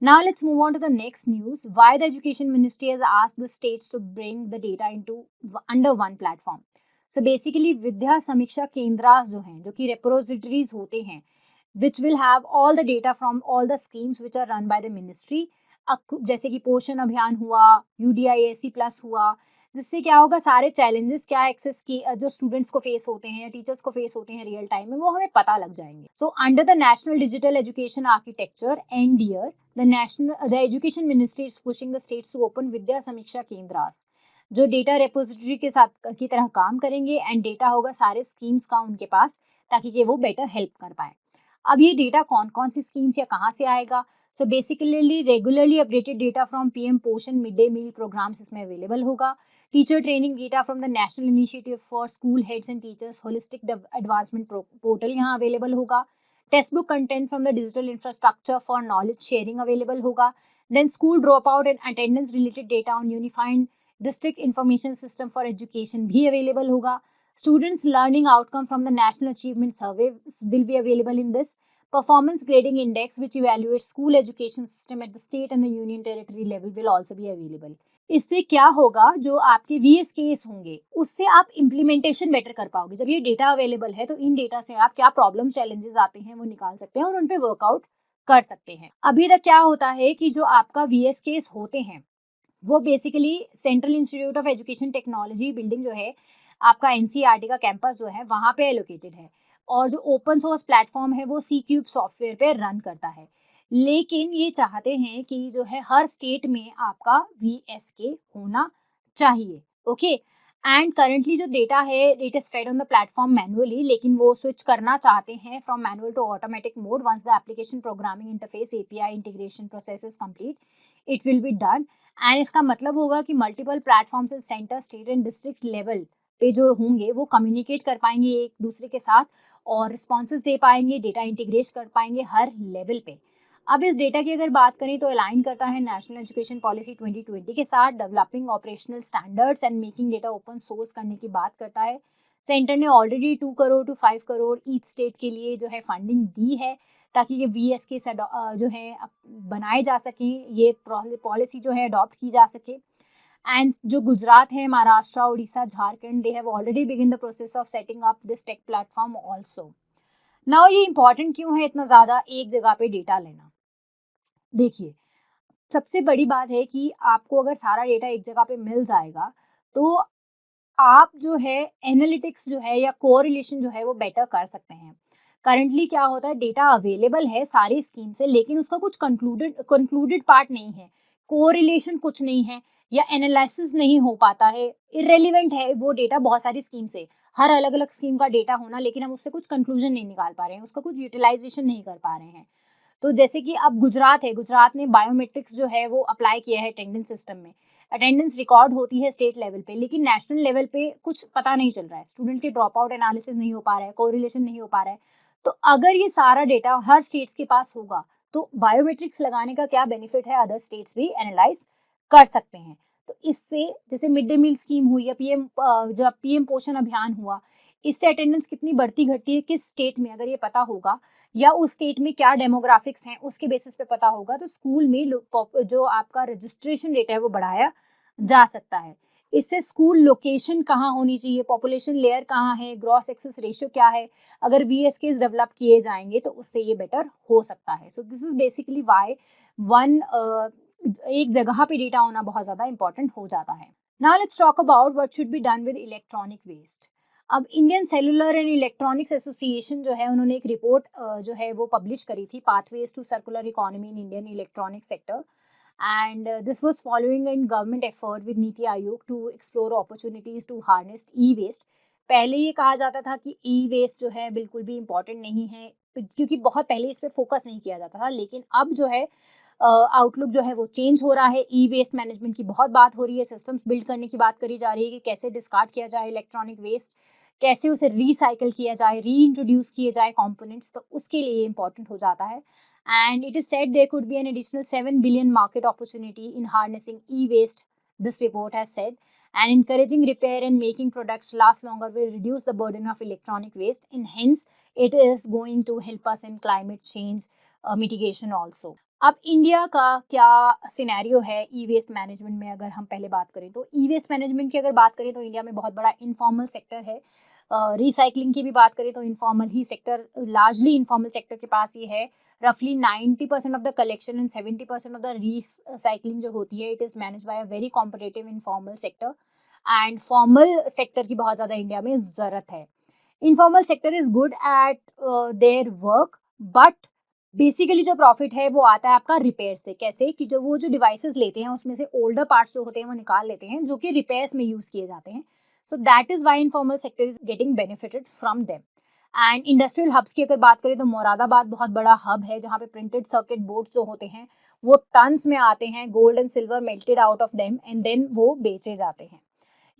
Now let's move on to the next news. Why the Education Ministry has asked the states to bring the data into under one platform. So basically विद्या समीक्षा केंद्रास जो हैं, जो कि repositories होते हैं, which will have all the data from all the schemes which are run by the ministry. जैसे कि पोषण अभियान हुआ, UDIAC प्लस हुआ, जिससे क्या होगा, सारे चैलेंजेस क्या एक्सेस की जो स्टूडेंट्स को फेस होते हैं या टीचर्स को फेस होते हैं रियल टाइम में, वो हमें पता लग जाएंगे। So under the national digital education architecture NDEAR, the education ministry is pushing the states to open विद्या समीक्षा केंद्रास, जो डेटा रेपोजिटरी के साथ की तरह काम करेंगे एंड डेटा होगा सारे स्कीम्स का उनके पास, ताकि कि वो बेटर हेल्प कर पाए। अब ये डेटा कौन कौन सी स्कीम्स या कहाँ से आएगा? So basically regularly updated data from PM Poshan mid day meal programmes इसमें अवेलेबल होगा। Teacher training data from the national initiative for school heads and teachers holistic advancement portal यहाँ अवेलेबल होगा। Text book content from the digital infrastructure for knowledge sharing available होगा। Then school drop out and attendance related data on unified district information system for education भी available होगा। Students learning outcome from the National Achievement Survey will be available in this. Performance Grading Index, which evaluates school education system at the state and the union territory level, will also be available. इससे क्या होगा, जो आपके VSKs होंगे उससे आप implementation better कर पाओगे। जब ये डेटा अवेलेबल है तो इन डेटा से आप क्या प्रॉब्लम चैलेंजेस आते हैं वो निकाल सकते हैं और उन पे वर्कआउट कर सकते हैं। अभी तक क्या होता है कि जो आपका VSKs होते हैं वो basically central institute of education technology building जो है आपका एनसीईआरटी का कैंपस जो है वहाँ पे एलोकेटेड है, और जो ओपन सोर्स प्लेटफॉर्म है वो सी क्यूब सॉफ्टवेयर पे रन करता है। लेकिन ये चाहते हैं कि जो है हर स्टेट में आपका VSK होना चाहिए। ओके, एंड करंटली जो डेटा है it is fed on the platform manually, लेकिन वो स्विच करना चाहते हैं from manual to automatic mode once the application programming interface API integration process is complete, it will be done. And इसका मतलब होगा कि multiple platforms centre state and district level पे जो होंगे वो कम्युनिकेट कर पाएंगे एक दूसरे के साथ और रिस्पॉन्सेज दे पाएंगे, डेटा इंटीग्रेट कर पाएंगे हर लेवल पे। अब इस डेटा की अगर बात करें तो अलाइन करता है नेशनल एजुकेशन पॉलिसी 2020 के साथ, developing operational standards and making data open source करने की बात करता है। सेंटर ने already 2 crore to 5 crore each state के लिए जो है फंडिंग दी है ताकि ये VSK जो है बनाए जा सकें, ये पॉलिसी जो है अडॉप्ट की जा सके। एंड जो गुजरात है, Maharashtra, Orissa, Jharkhand, they have already begin the process of setting up this take platform also. Now ये इंपॉर्टेंट क्यों है इतना ज़्यादा एक जगह पे डेटा लेना? देखिए, सबसे बड़ी बात है कि आपको अगर सारा डेटा एक जगह पे मिल जाएगा, तो आप जो है एनालिटिक्स जो है या कोरिलेशन जो है वो बेटर कर सकते हैं। करंटली क्या होता है, डेटा अवेलेबल है सारी स्कीम से लेकिन उसका कुछ कंक्लूडेड पार्ट नहीं है, कोरिलेशन कुछ नहीं है या एनालिसिस नहीं हो पाता है, इरेलीवेंट है वो डेटा बहुत सारी स्कीम से। हर अलग अलग स्कीम का डेटा होना लेकिन हम उससे कुछ कंक्लूजन नहीं निकाल पा रहे हैं, उसका कुछ यूटिलाइजेशन नहीं कर पा रहे हैं। तो जैसे कि अब गुजरात है, गुजरात ने बायोमेट्रिक्स जो है वो अप्लाई किया है अटेंडेंस सिस्टम में। अटेंडेंस रिकॉर्ड होती है स्टेट लेवल पे लेकिन नेशनल लेवल पे कुछ पता नहीं चल रहा है, स्टूडेंट के ड्रॉप आउट एनालिसिस नहीं हो पा रहा है, कोरिलेशन नहीं हो पा रहा है। तो अगर ये सारा डेटा हर स्टेट्स के पास होगा तो बायोमेट्रिक्स लगाने का क्या बेनिफिट है, अदर स्टेट्स भी एनालाइज कर सकते हैं। तो इससे जैसे मिड डे मील स्कीम हुई या जो PM पोषण अभियान हुआ, इससे अटेंडेंस कितनी बढ़ती घटती है किस स्टेट में अगर ये पता होगा, या उस स्टेट में क्या डेमोग्राफिक्स हैं उसके बेसिस पे पता होगा, तो स्कूल में जो आपका रजिस्ट्रेशन रेट है वो बढ़ाया जा सकता है। इससे स्कूल लोकेशन कहाँ होनी चाहिए, पॉपुलेशन लेयर कहाँ है, ग्रॉस एक्सेस रेशियो क्या है, अगर VSKs डेवलप किए जाएंगे तो उससे ये बेटर हो सकता है। So this is basically why one एक जगह पे डेटा होना बहुत ज़्यादा इंपॉर्टेंट हो जाता है। Now let's talk about what should be done with electronic waste. अब Indian cellular and electronics association जो है उन्होंने एक रिपोर्ट जो है वो पब्लिश करी थी, pathways to circular economy in Indian electronic sector, and this was following in government effort with NITI Aayog to explore opportunities to harness e-waste। पहले ये कहा जाता था कि e-waste जो है बिल्कुल भी इम्पोर्टेंट नहीं है क्योंकि बहुत पहले इस पे फोकस नहीं किया जाता था, लेकिन अब जो है आउटलुक जो है वो चेंज हो रहा है, ई-वेस्ट मैनेजमेंट की बहुत बात हो रही है, सिस्टम्स बिल्ड करने की बात करी जा रही है कि कैसे डिस्कार्ड किया जाए इलेक्ट्रॉनिक वेस्ट, कैसे उसे रिसाइकिल किया जाए, री इंट्रोड्यूस किए जाए कंपोनेंट्स, तो उसके लिए इंपॉर्टेंट हो जाता है। And it is said there could be an additional 7 billion market opportunity in harnessing e-waste, this report has said, and encouraging repair and making products last longer will reduce the burden of electronic waste, and hence it is going to help us in climate change mitigation also। अब India का क्या scenario है ई waste management में, अगर हम पहले बात करें तो ई वेस्ट मैनेजमेंट की अगर बात करें तो इंडिया में बहुत बड़ा इनफॉर्मल सेक्टर है। रिसाइकलिंग की भी बात करें तो इनफॉर्मल ही सेक्टर, लार्जली इनफॉर्मल सेक्टर के पास ये है। रफली 90% of the collection and 70% of the recycling जो होती है it is manage by a very competitive informal sector, and formal sector की बहुत ज़्यादा इंडिया में ज़रूरत है। Informal sector is good at their work, but basically जो प्रॉफिट है वो आता है आपका रिपेयर से। कैसे कि जो वो जो डिवाइसेस लेते हैं उसमें से ओल्डर पार्ट्स जो होते हैं वो निकाल लेते हैं जो कि रिपेयर्स में यूज किए जाते हैं। So that is why informal sector is getting benefited from them. And industrial hubs की अगर बात करें तो मुरादाबाद बहुत बड़ा हब है जहाँ पे प्रिंटेड सर्किट बोर्ड्स जो होते हैं वो टन्स में आते हैं, gold and silver melted out of them and then वो बेचे जाते हैं।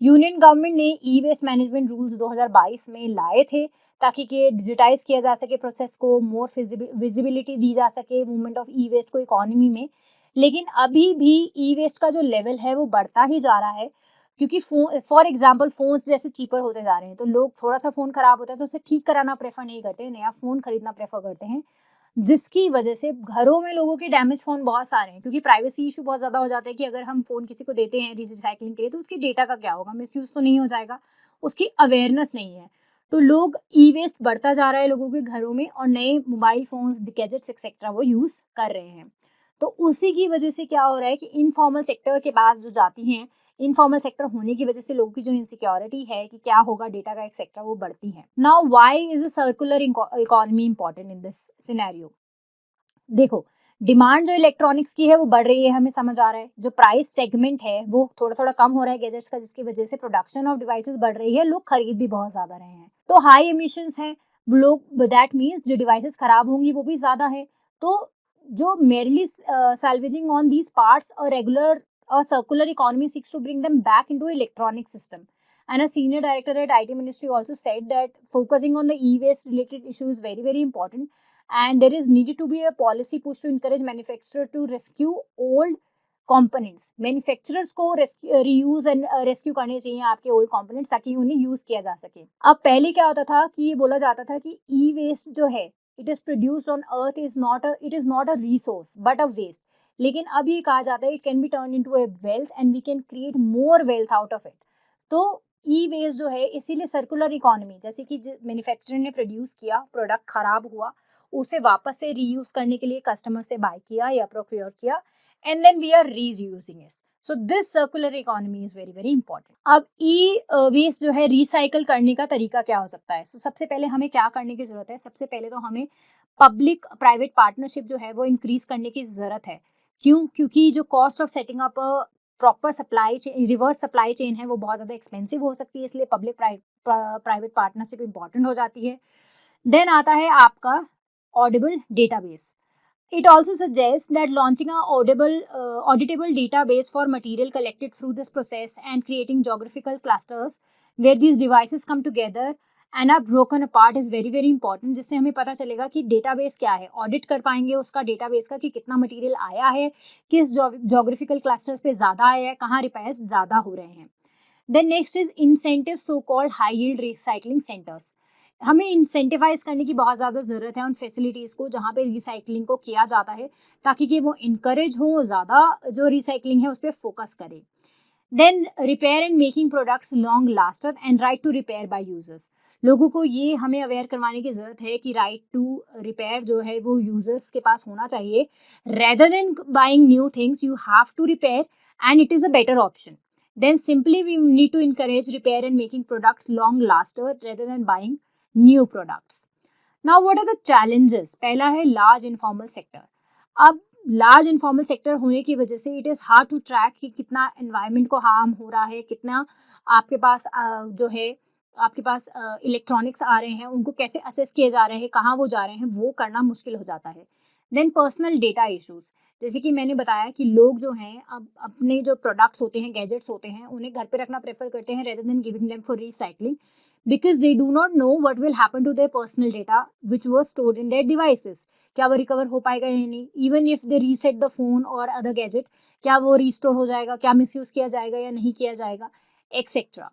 यूनियन गवर्नमेंट ने ई वेस्ट मैनेजमेंट रूल्स 2022 में लाए थे ताकि कि डिजिटाइज किया जा सके प्रोसेस को, मोर विजिबिलिटी दी जा सके मूवमेंट ऑफ ई वेस्ट को इकोनॉमी में। लेकिन अभी भी ई वेस्ट का जो लेवल है वो बढ़ता ही जा रहा है क्योंकि फॉर एग्जाम्पल फोन्स जैसे चीपर होते जा रहे हैं, तो लोग थोड़ा सा फोन खराब होता है तो उसे ठीक कराना प्रेफर नहीं करते, नया फोन खरीदना प्रेफर करते हैं, जिसकी वजह से घरों में लोगों के डैमेज फोन बहुत सारे हैं क्योंकि प्राइवेसी इशू बहुत ज्यादा हो जाता है कि अगर हम फोन किसी को देते हैं रिसाइकलिंग के लिए तो उसके डेटा का क्या होगा, मिसयूज तो नहीं हो जाएगा, उसकी अवेयरनेस नहीं है। तो लोग ई वेस्ट बढ़ता जा रहा है लोगों के घरों में और नए मोबाइल फोन्स, गैजेट्स एक्सेट्रा वो यूज कर रहे हैं। तो उसी की वजह से क्या हो रहा है कि इनफॉर्मल सेक्टर के पास जो जाती हैं, इनफॉर्मल सेक्टर होने की वजह से लोगों की जो इनसिक्योरिटी है कि क्या होगा डेटा का एक्सेट्रा, वो बढ़ती है। Now why is a circular economy important in this scenario? देखो, डिमांड जो इलेक्ट्रॉनिक्स की है वो बढ़ रही है, हमें समझ आ रहा है। जो प्राइस सेगमेंट है वो थोड़ा-थोड़ा कम हो रहा है गैजेट्स का, जिसकी वजह से प्रोडक्शन ऑफ डिवाइसेस बढ़ रही है, लोग खरीद भी बहुत ज़्यादा रहे हैं। तो हाई एमिशंस हैं, लोग दैट मीन्स जो डिवाइसेस खराब होंगी वो भी ज़्यादा है। तो जो merely salvaging on these parts, a circular economy seeks to bring them back into electronic system. And a senior director at IT Ministry also said that focusing on the e-waste related issue is very, very important, and there is needed to be a policy push to encourage manufacturer to rescue old components. Manufacturers को reuse and rescue करने चाहिए आपके old components, ताकि उन्हें use किया जा सके। अब पहले क्या होता था कि ये बोला जाता था कि ई वेस्ट जो है, it is produced on earth, is not a resource but a waste. लेकिन अब ये कहा जाता है it can be turn into a wealth and we can create more wealth out of it. तो ई वेस्ट जो है, इसीलिए सर्कुलर इकोनॉमी, जैसे कि मैन्युफैक्चरर ने प्रोड्यूस किया, प्रोडक्ट खराब हुआ, उसे वापस से रीयूज करने के लिए कस्टमर से बाय किया या प्रोक्योर किया, and then we are reusing it. So this circular economy is very very important. अब ई वेस्ट जो है रिसाइकल करने का तरीका क्या हो सकता है? सबसे पहले हमें क्या करने की जरूरत है? सबसे पहले तो हमें पब्लिक प्राइवेट पार्टनरशिप जो है वो इंक्रीज करने की जरूरत है। क्यों? क्योंकि जो cost of setting up proper supply chain, reverse supply chain है, वो बहुत ज्यादा एक्सपेंसिव हो सकती है, इसलिए पब्लिक प्राइवेट पार्टनरशिप इंपॉर्टेंट हो जाती है। देन आता है आपका Audible database. It also suggests that launching a auditable database for material collected through this process and creating geographical clusters where these devices come together and are broken apart is very very important, जिससे हमें पता चलेगा कि database क्या है, audit कर पाएंगे उसका डेटाबेस का कि कितना मटेरियल आया है, किस जोग्राफिकल क्लस्टर्स पे ज़्यादा आया है, कहाँ रिपेयर्स ज़्यादा हो रहे हैं। Then next is incentive, so called high yield recycling centres. हमें इंसेंटिवाइज करने की बहुत ज़्यादा ज़रूरत है उन फैसिलिटीज़ को जहाँ पे रिसाइकलिंग को किया जाता है, ताकि कि वो इनकरेज हो, ज़्यादा जो रिसाइकलिंग है उस पर फोकस करें। Then repair and making products long laster and right to repair by users. लोगों को ये हमें अवेयर करवाने की ज़रूरत है कि राइट टू रिपेयर जो है वो यूजर्स के पास होना चाहिए। Rather than buying new things, you have to repair and it is a better option. Then simply we need to encourage repair and making products long laster rather than buying new products. Now what are the challenges? पहला है large informal sector. अब large informal sector होने की वजह से it is hard to track कि कितना environment को harm हो रहा है, कितना आपके पास जो है आपके पास इलेक्ट्रॉनिक्स आ रहे हैं, उनको कैसे असेस किए जा रहे हैं, कहाँ वो जा रहे हैं, वो करना मुश्किल हो जाता है। देन पर्सनल डेटा इश्यूज, जैसे कि मैंने बताया कि लोग जो हैं अब अपने जो प्रोडक्ट्स होते हैं, गैजेट्स होते हैं, उन्हें घर पे रखना प्रेफर करते हैं rather than giving them for recycling, because they do not know what will happen to their personal data which was stored in their devices. क्या वो रिकवर हो पाएगा या नहीं? Even if they reset the phone और other gadget, क्या वो restore हो जाएगा, क्या मिसयूज किया जाएगा या नहीं किया जाएगा, etcetera.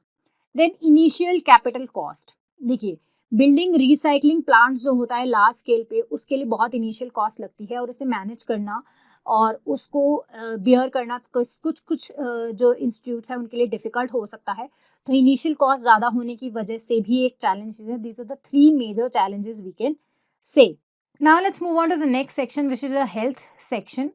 Then initial capital cost, देखिए बिल्डिंग रिसाइकलिंग प्लांट्स जो होता है लार्ज स्केल पे, उसके लिए बहुत इनिशियल कॉस्ट लगती है, और उसे मैनेज करना और उसको बियर करना कुछ कुछ कुछ जो इंस्टीट्यूट्स हैं उनके लिए डिफिकल्ट हो सकता है। तो इनिशियल कॉस्ट ज़्यादा होने की वजह से भी एक चैलेंज है। These are the 3 major challenges we can say. Now let's move on to the next section, which is a health section.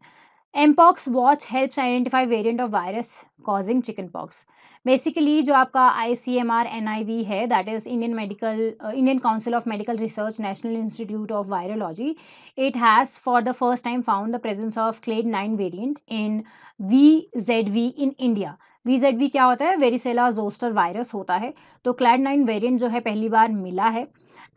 Mpox watch helps identify variant of virus causing chickenpox. Basically जो आपका ICMR NIV है, that is Indian council of medical research national institute of virology, it has for the first time found the presence of clade 9 variant in VZV in India. VZV क्या होता है? Varicella zoster virus होता है। तो clad 9 variant जो है पहली बार मिला है,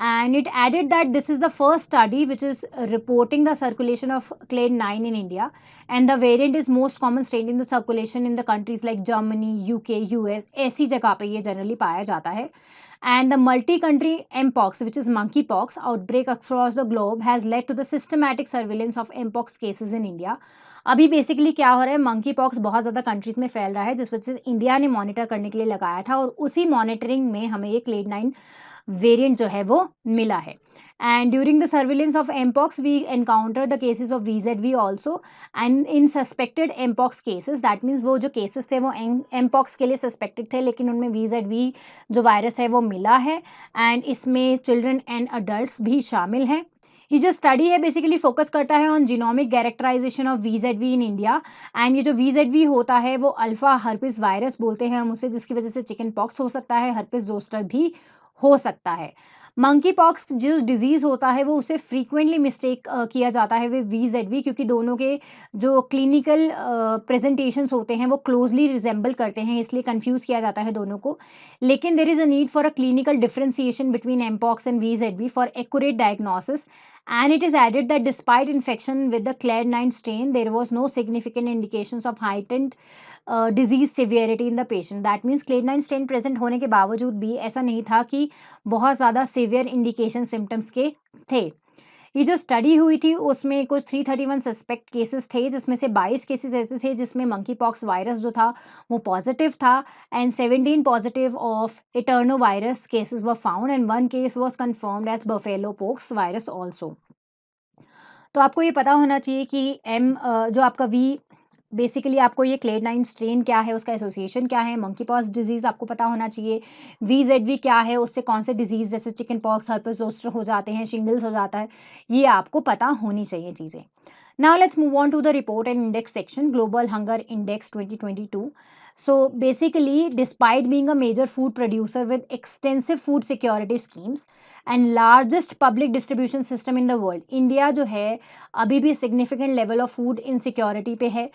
and it added that this is the first study which is reporting the circulation of clade 9 in India, and the variant is most common strain in the circulation in the countries like Germany, UK, US, ऐसी जगह पे ये generally पाया जाता है। And the multi-country mpox, which is monkeypox outbreak across the globe has led to the systematic surveillance of mpox cases in India. अभी basically क्या हो रहा है, मंकी पॉक्स बहुत ज़्यादा कंट्रीज में फैल रहा है, जिस वजह से इंडिया ने मॉनिटर करने के लिए लगाया था, और उसी मॉनिटरिंग में हमें ये क्लेड 9 वेरिएंट जो है वो मिला है। And during the surveillance of mpox we encounter the cases of VZV also, and in suspected mpox cases, that means वो जो केसेस थे वो एमपॉक्स के लिए सस्पेक्टेड थे, लेकिन उनमें VZV जो वायरस है वो मिला है, एंड इसमें चिल्ड्रन एंड अडल्ट भी शामिल हैं। ये जो स्टडी है बेसिकली फोकस करता है on genomic characterization of VZV in India, and ये जो VZV होता है वो अल्फा हर्पिस वायरस बोलते हैं हम उसे, जिसकी वजह से चिकन पॉक्स हो सकता है, हर्पिस जोस्टर भी हो सकता है। मंकी पॉक्स जो डिजीज़ होता है वो उसे फ्रीक्वेंटली मिस्टेक किया जाता है विद VZV, क्योंकि दोनों के जो क्लिनिकल प्रेजेंटेशंस होते हैं वो क्लोजली रिजेंबल करते हैं, इसलिए कंफ्यूज किया जाता है दोनों को। लेकिन there is a need for a clinical differentiation between mpox and VZV for accurate diagnosis, and it is added that despite infection with the clade 9 strain, there was no significant indications of heightened disease severity in the patient. That means clade 9 strain present होने के बावजूद भी ऐसा नहीं था कि बहुत ज़्यादा severe indication symptoms के थे। ये जो स्टडी हुई थी उसमें कुछ 331 सस्पेक्ट केसेस थे, जिसमें से 22 केसेस ऐसे थे जिसमें मंकी पॉक्स वायरस जो था वो पॉजिटिव था, एंड 17 पॉजिटिव ऑफ इटर्नो virus cases were found, and 1 case was confirmed as buffalo pox virus also. तो आपको ये पता होना चाहिए कि जो आपका बेसिकली आपको ये क्लेड 9 स्ट्रेन क्या है, उसका एसोसिएशन क्या है, मंकी पॉक्स डिजीज़ आपको पता होना चाहिए, VZV क्या है, उससे कौन से डिजीज़ जैसे चिकन पॉक्स, हर्पस जोस्टर हो जाते हैं, शिंगल्स हो जाता है, ये आपको पता होनी चाहिए चीज़ें। Now let's move on to the report and index section, Global Hunger Index 2022. So basically, despite being a major food producer with extensive food security schemes and largest public distribution system in the world, India जो है अभी भी significant level of food insecurity पे है।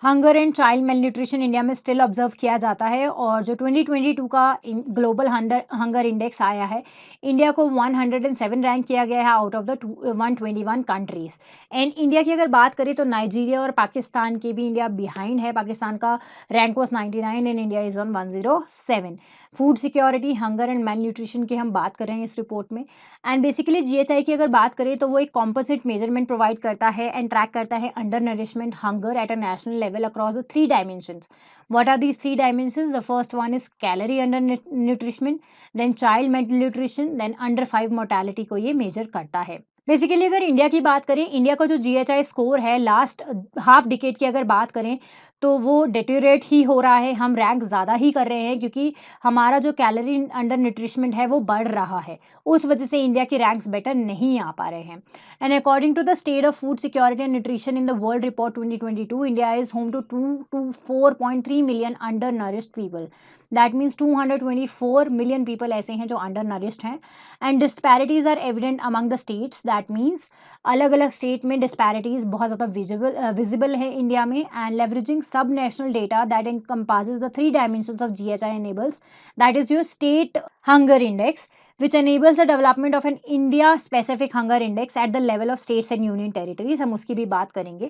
Hunger and child mail nutrition India में still observe किया जाता है, और जो 2022 का ग्लोबल हंगर इंडेक्स आया है, इंडिया को 107 रैंक किया गया है out of the 121 countries. And India की अगर बात करें तो नाइजीरिया और पाकिस्तान के भी इंडिया बिहाइंड है, पाकिस्तान का rank was 99 and India is on 107। Food security, hunger and mail nutrition की हम बात कर रहे हैं इस रिपोर्ट में, एंड बेसिकली GHI की अगर बात करें तो वो एक कॉम्पोजिट मेजरमेंट प्रोवाइड करता है एंड ट्रैक करता है under nourishment hunger at a national level across the 3 dimensions. What are these 3 dimensions? The first one is calorie under nutrition, then child malnutrition, then under 5 mortality को ये major करता है। Basically अगर India की बात करें, इंडिया का जो GHI स्कोर है लास्ट हाफ डिकेड की अगर बात करें तो वो डिटेरियोरेट ही हो रहा है, हम रैंक ज़्यादा ही कर रहे हैं क्योंकि हमारा जो कैलोरी अंडर न्यूट्रिशमेंट है वो बढ़ रहा है, उस वजह से इंडिया के रैंक्स बेटर नहीं आ पा रहे हैं। And according to the state of food security and nutrition in the world report 2022, India is home to 224.3 million undernourished people. That means 224 million people ऐसे हैं जो अंडर नरिश्ड हैं। And disparities are evident among the states, that means अलग अलग state में disparities बहुत ज़्यादा visible है इंडिया में। एंड लेवरेजिंग सब national data that encompasses the 3 dimensions of GHI enables, that is your state hunger index, which enables the development of an India specific hunger index at the level of states and union territories. हम उसकी भी बात करेंगे।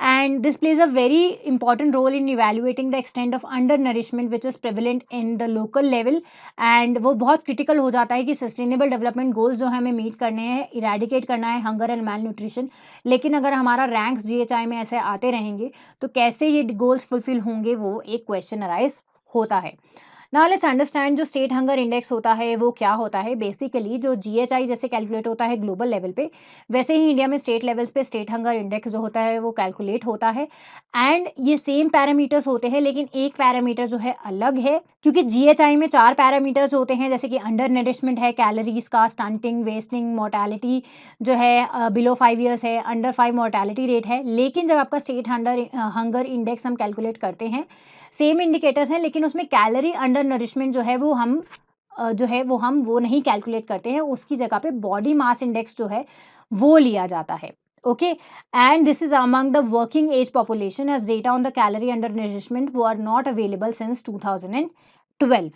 And this plays a very important role in evaluating the extent of undernourishment which is prevalent in the local level, and वो बहुत critical हो जाता है कि sustainable development goals जो हमें meet करने हैं, eradicate करना है hunger and malnutrition, लेकिन अगर हमारा ranks GHI में ऐसे आते रहेंगे तो कैसे ये goals fulfill होंगे, वो एक question arise होता है। नाउ लेट्स अंडरस्टैंड जो स्टेट हंगर इंडेक्स होता है वो क्या होता है। बेसिकली जो GHI जैसे कैलकुलेट होता है ग्लोबल लेवल पे, वैसे ही इंडिया में स्टेट लेवल्स पे स्टेट हंगर इंडेक्स जो होता है वो कैलकुलेट होता है। एंड ये सेम पैरामीटर्स होते हैं, लेकिन एक पैरामीटर जो है अलग है, क्योंकि GHI में 4 पैरामीटर्स होते हैं, जैसे कि अंडर नरिशमेंट है, कैलोरीज का, स्टंटिंग, वेस्टिंग, मोर्टेलिटी जो है बिलो 5 ईयर्स है, अंडर 5 मोर्टेलिटी रेट है। लेकिन जब आपका स्टेट हंगर इंडेक्स हम कैलकुलेट करते हैं, सेम इंडिकेटर्स हैं, लेकिन उसमें कैलोरी अंडर नरिशमेंट जो है वो हम वो नहीं कैलकुलेट करते हैं, उसकी जगह पे बॉडी मास इंडेक्स जो है वो लिया जाता है। Okay, and this is among the working age population as data on the calorie undernourishment वो आर नॉट अवेलेबल सिंस 2012।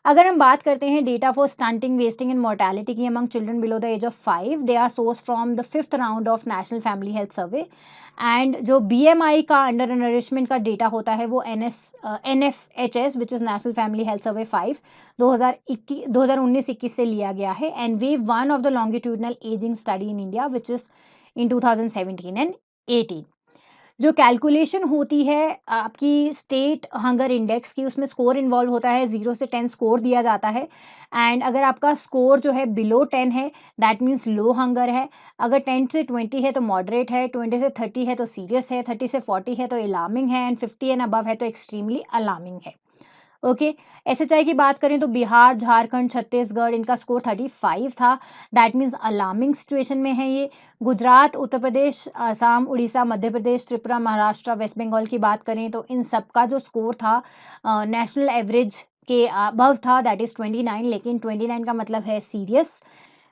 अगर हम बात करते हैं data for stunting, wasting and mortality की among children below the age of 5, they are source from the 5th round of national family health survey. And जो BMI का undernourishment का डेटा होता है वो NFHS which is national family health सर्वे 5 2019-21 से लिया गया है। And wave 1 of the longitudinal ageing study in India which is in 2017 and 18। जो कैलकुलेशन होती है आपकी स्टेट हंगर इंडेक्स की, उसमें स्कोर इन्वॉल्व होता है। 0 से 10 स्कोर दिया जाता है एंड अगर आपका स्कोर जो है बिलो 10 है दैट मीन्स लो हंगर है। अगर 10 से 20 है तो मॉडरेट है, 20 से 30 है तो सीरियस है, 30 से 40 है तो अलार्मिंग है एंड 50 एंड अबव है तो एक्सट्रीमली अलार्मिंग है। ओके। एसएचआई की बात करें तो बिहार, झारखंड, छत्तीसगढ़ इनका स्कोर 35 था। दैट मीन्स अलार्मिंग सिचुएशन में है ये। गुजरात, उत्तर प्रदेश, आसाम, उड़ीसा, मध्य प्रदेश, त्रिपुरा, महाराष्ट्र, वेस्ट बंगाल की बात करें तो इन सबका जो स्कोर था नेशनल एवरेज के अबव था, दैट इज़ 29। लेकिन 29 का मतलब है सीरियस।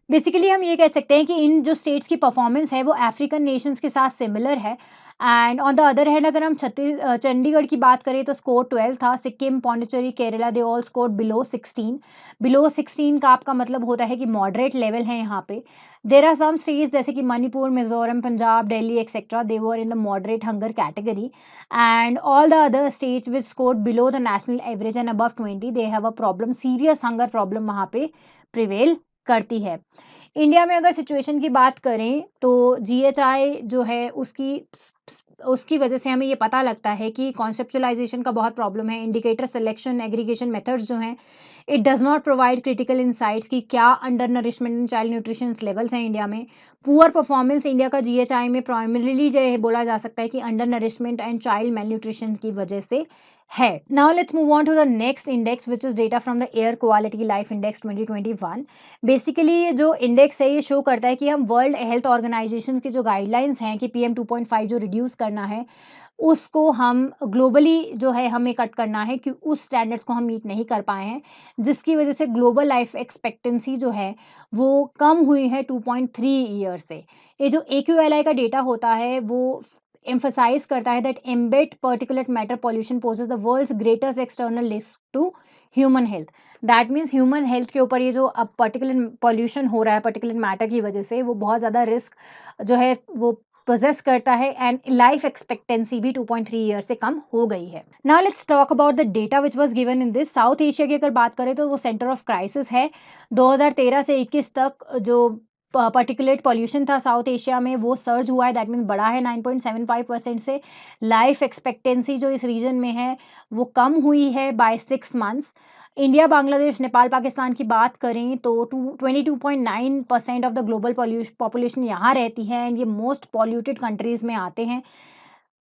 बेसिकली हम ये कह सकते हैं कि इन जो स्टेट्स की परफॉर्मेंस है वो अफ्रीकन नेशंस के साथ सिमिलर है। And on the other hand अगर हम चंडीगढ़ की बात करें तो स्कोर 12 था। Sikkim, Pondicherry, Kerala they all score below 16। Below 16 का आपका मतलब होता है कि मॉडरेट लेवल है यहाँ पे। देर आर सम स्टेट्स जैसे कि Manipur, Mizoram, Punjab, Delhi etcetera, they were in the moderate hunger category and all the other states which score below the national average and above 20 they have a problem, serious hunger problem वहाँ पे prevail करती है। India में अगर situation की बात करें तो जीएचआई जो है उसकी वजह से हमें ये पता लगता है कि कॉन्सेप्चुअलाइजेशन का बहुत प्रॉब्लम है। इंडिकेटर सिलेक्शन, एग्रीगेशन मेथड्स जो हैं it does not provide critical insights कि क्या undernourishment and child nutrition levels हैं इंडिया में। पुअर परफॉर्मेंस इंडिया का जीएचआई में प्राइमरीली जो है बोला जा सकता है कि undernourishment and child malnutrition की वजह से है। Now let's move on to the next index which is data from the air quality life index 2021। Basically ये जो इंडेक्स है ये शो करता है कि हम वर्ल्ड हेल्थ ऑर्गेनाइजेशन की जो गाइडलाइंस हैं कि PM 2.5 जो रिड्यूस करना है उसको हम ग्लोबली जो है हमें कट करना है कि उस स्टैंडर्ड्स को हम मीट नहीं कर पाए हैं, जिसकी वजह से ग्लोबल लाइफ एक्सपेक्टेंसी जो है वो कम हुई है 2.3 ईयर से। ये जो AQLI का डेटा होता है वो एम्फसाइज करता है that ambient particulate matter pollution poses the world's greatest external risk to human health. That means human health के ऊपर ये जो अब पर्टिकुलर पॉल्यूशन हो रहा है पर्टिकुलर मैटर की वजह से वो बहुत ज़्यादा रिस्क जो है वो पोजेस करता है एंड लाइफ एक्सपेक्टेंसी भी 2.3 ईयर से कम हो गई है। Now let's talk about the data which was given in this. South Asia की अगर बात करें तो वो सेंटर ऑफ क्राइसिस है। 2013 से 21 तक जो पर्टिकुलेट पॉल्यूशन था साउथ एशिया में वो सर्ज हुआ है, दैट मीन्स बढ़ा है 9.75% से। लाइफ एक्सपेक्टेंसी जो इस रीजन में है वो कम हुई है by 6 months. India, Bangladesh, Nepal, Pakistan की बात करें तो 22.9% ऑफ द ग्लोबल पॉपुलेशन यहाँ रहती है एंड ये मोस्ट पॉल्यूटेड कंट्रीज में आते हैं।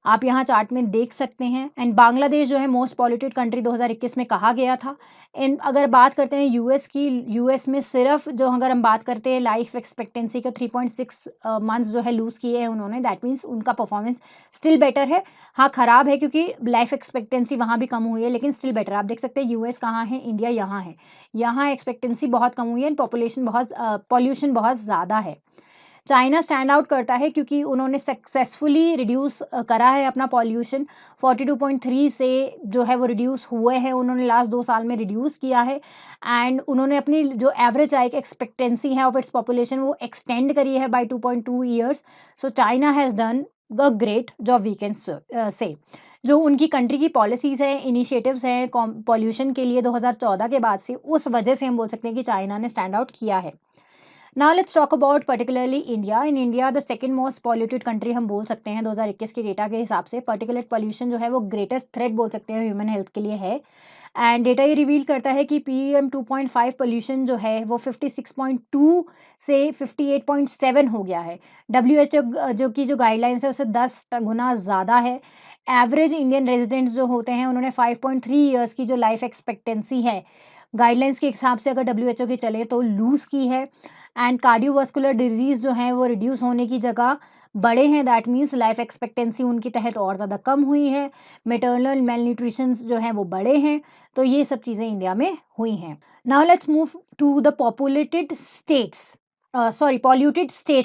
आप यहाँ चार्ट में देख सकते हैं एंड बांग्लादेश जो है मोस्ट पॉल्यूटेड कंट्री 2021 में कहा गया था। एंड अगर बात करते हैं यूएस की, यूएस में सिर्फ जो अगर हम बात करते हैं लाइफ एक्सपेक्टेंसी का 3.6 मंथ्स जो है लूज़ किए हैं उन्होंने, दैट मीन्स उनका परफॉर्मेंस स्टिल बेटर है। हाँ ख़राब है क्योंकि लाइफ एक्सपेक्टेंसी वहाँ भी कम हुई है लेकिन स्टिल बेटर। आप देख सकते हैं यूएस कहाँ है, इंडिया यहाँ है। यहाँ एक्सपेक्टेंसी बहुत कम हुई है एंड पॉल्यूशन बहुत ज़्यादा है। चाइना स्टैंड आउट करता है क्योंकि उन्होंने सक्सेसफुली रिड्यूस करा है अपना पॉल्यूशन। 42.3 से जो है वो रिड्यूस हुए हैं, उन्होंने लास्ट 2 साल में रिड्यूस किया है एंड उन्होंने अपनी जो एवरेज लाइफ एक्सपेक्टेंसी है ऑफ इट्स पॉपुलेशन वो एक्सटेंड करी है by 2.2 years. So China has done the great job we can say. जो उनकी कंट्री की पॉलिसीज़ हैं, इनिशिएटिव्स हैं पॉल्यूशन के लिए 2014 के बाद से, उस वजह से हम बोल सकते हैं कि चाइना ने स्टैंड आउट किया है। Now let's talk about particularly India. In India the second most polluted country हम बोल सकते हैं 2021 के डेटा के हिसाब से। पर्टिकुलेट पॉल्यूशन जो है वो ग्रेटेस्ट थ्रेट बोल सकते हैं ह्यूमन हेल्थ के लिए है एंड डेटा ये रिवील करता है कि PM 2.5 पॉल्यूशन जो है वो 56.2 से 58.7 हो गया है। WHO जो की जो गाइडलाइंस है उससे 10 गुना ज़्यादा है। एवरेज इंडियन रेजिडेंट्स जो होते हैं उन्होंने 5.3 ईयर्स की जो लाइफ एक्सपेक्टेंसी है गाइडलाइंस के हिसाब से अगर WHO की चले तो लूज़ की है एंड कार्डियोवास्कुलर डिजीज़ जो हैं वो रिड्यूस होने की जगह बड़े हैं। दैट मीन्स लाइफ एक्सपेक्टेंसी उनके तहत और ज़्यादा कम हुई है। मैटरनल मेल न्यूट्रिशन जो हैं वो बड़े हैं। तो ये सब चीज़ें इंडिया में हुई हैं। Now let's move to the polluted states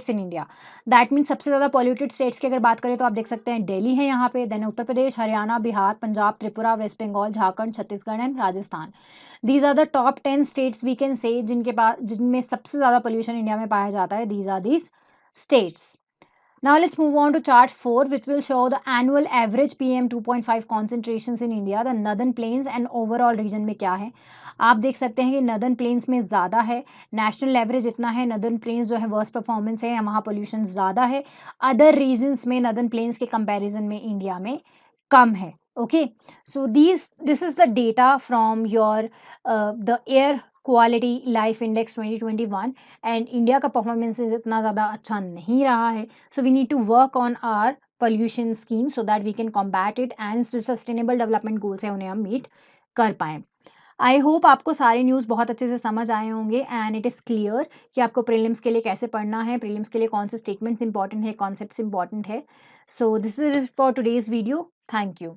in India. That means सबसे ज़्यादा पॉल्यूटेड स्टेट्स की अगर बात करें तो आप देख सकते हैं दिल्ली है यहाँ पे, then Uttar Pradesh, Haryana, Bihar, Punjab, Tripura, West Bengal, Jharkhand, Chhattisgarh and Rajasthan. These are the top 10 states we can say जिनमें सबसे ज़्यादा पोल्यूशन इंडिया में पाया जाता है। These are these states. Now let's move on to chart 4, which will show the annual average PM 2.5 concentrations in India, the northern plains and overall region में क्या है। आप देख सकते हैं कि नर्दर्न प्लेन्स में ज़्यादा है, नेशनल एवरेज इतना है, नर्दर्न प्लेन्स जो है वर्स्ट परफॉर्मेंस है, वहाँ पोल्यूशन ज़्यादा है, अदर रीजन्स में नर्दर्न प्लेन्स के कंपैरिजन में इंडिया में कम है। Okay, so this is the data from your the air quality life index 2021 and India का परफॉर्मेंस इतना ज़्यादा अच्छा नहीं रहा है, so we need to work on our pollution scheme so that we can combat it and जो sustainable development goals हैं उन्हें हम मीट कर पाएँ। आई होप आपको सारे न्यूज़ बहुत अच्छे से समझ आए होंगे एंड इट इज़ क्लियर कि आपको प्रीलिम्स के लिए कैसे पढ़ना है, प्रीलिम्स के लिए कौन से स्टेटमेंट्स इंपॉर्टेंट है, कॉन्सेप्ट्स इंपॉर्टेंट है। So this is for today's video. Thank you.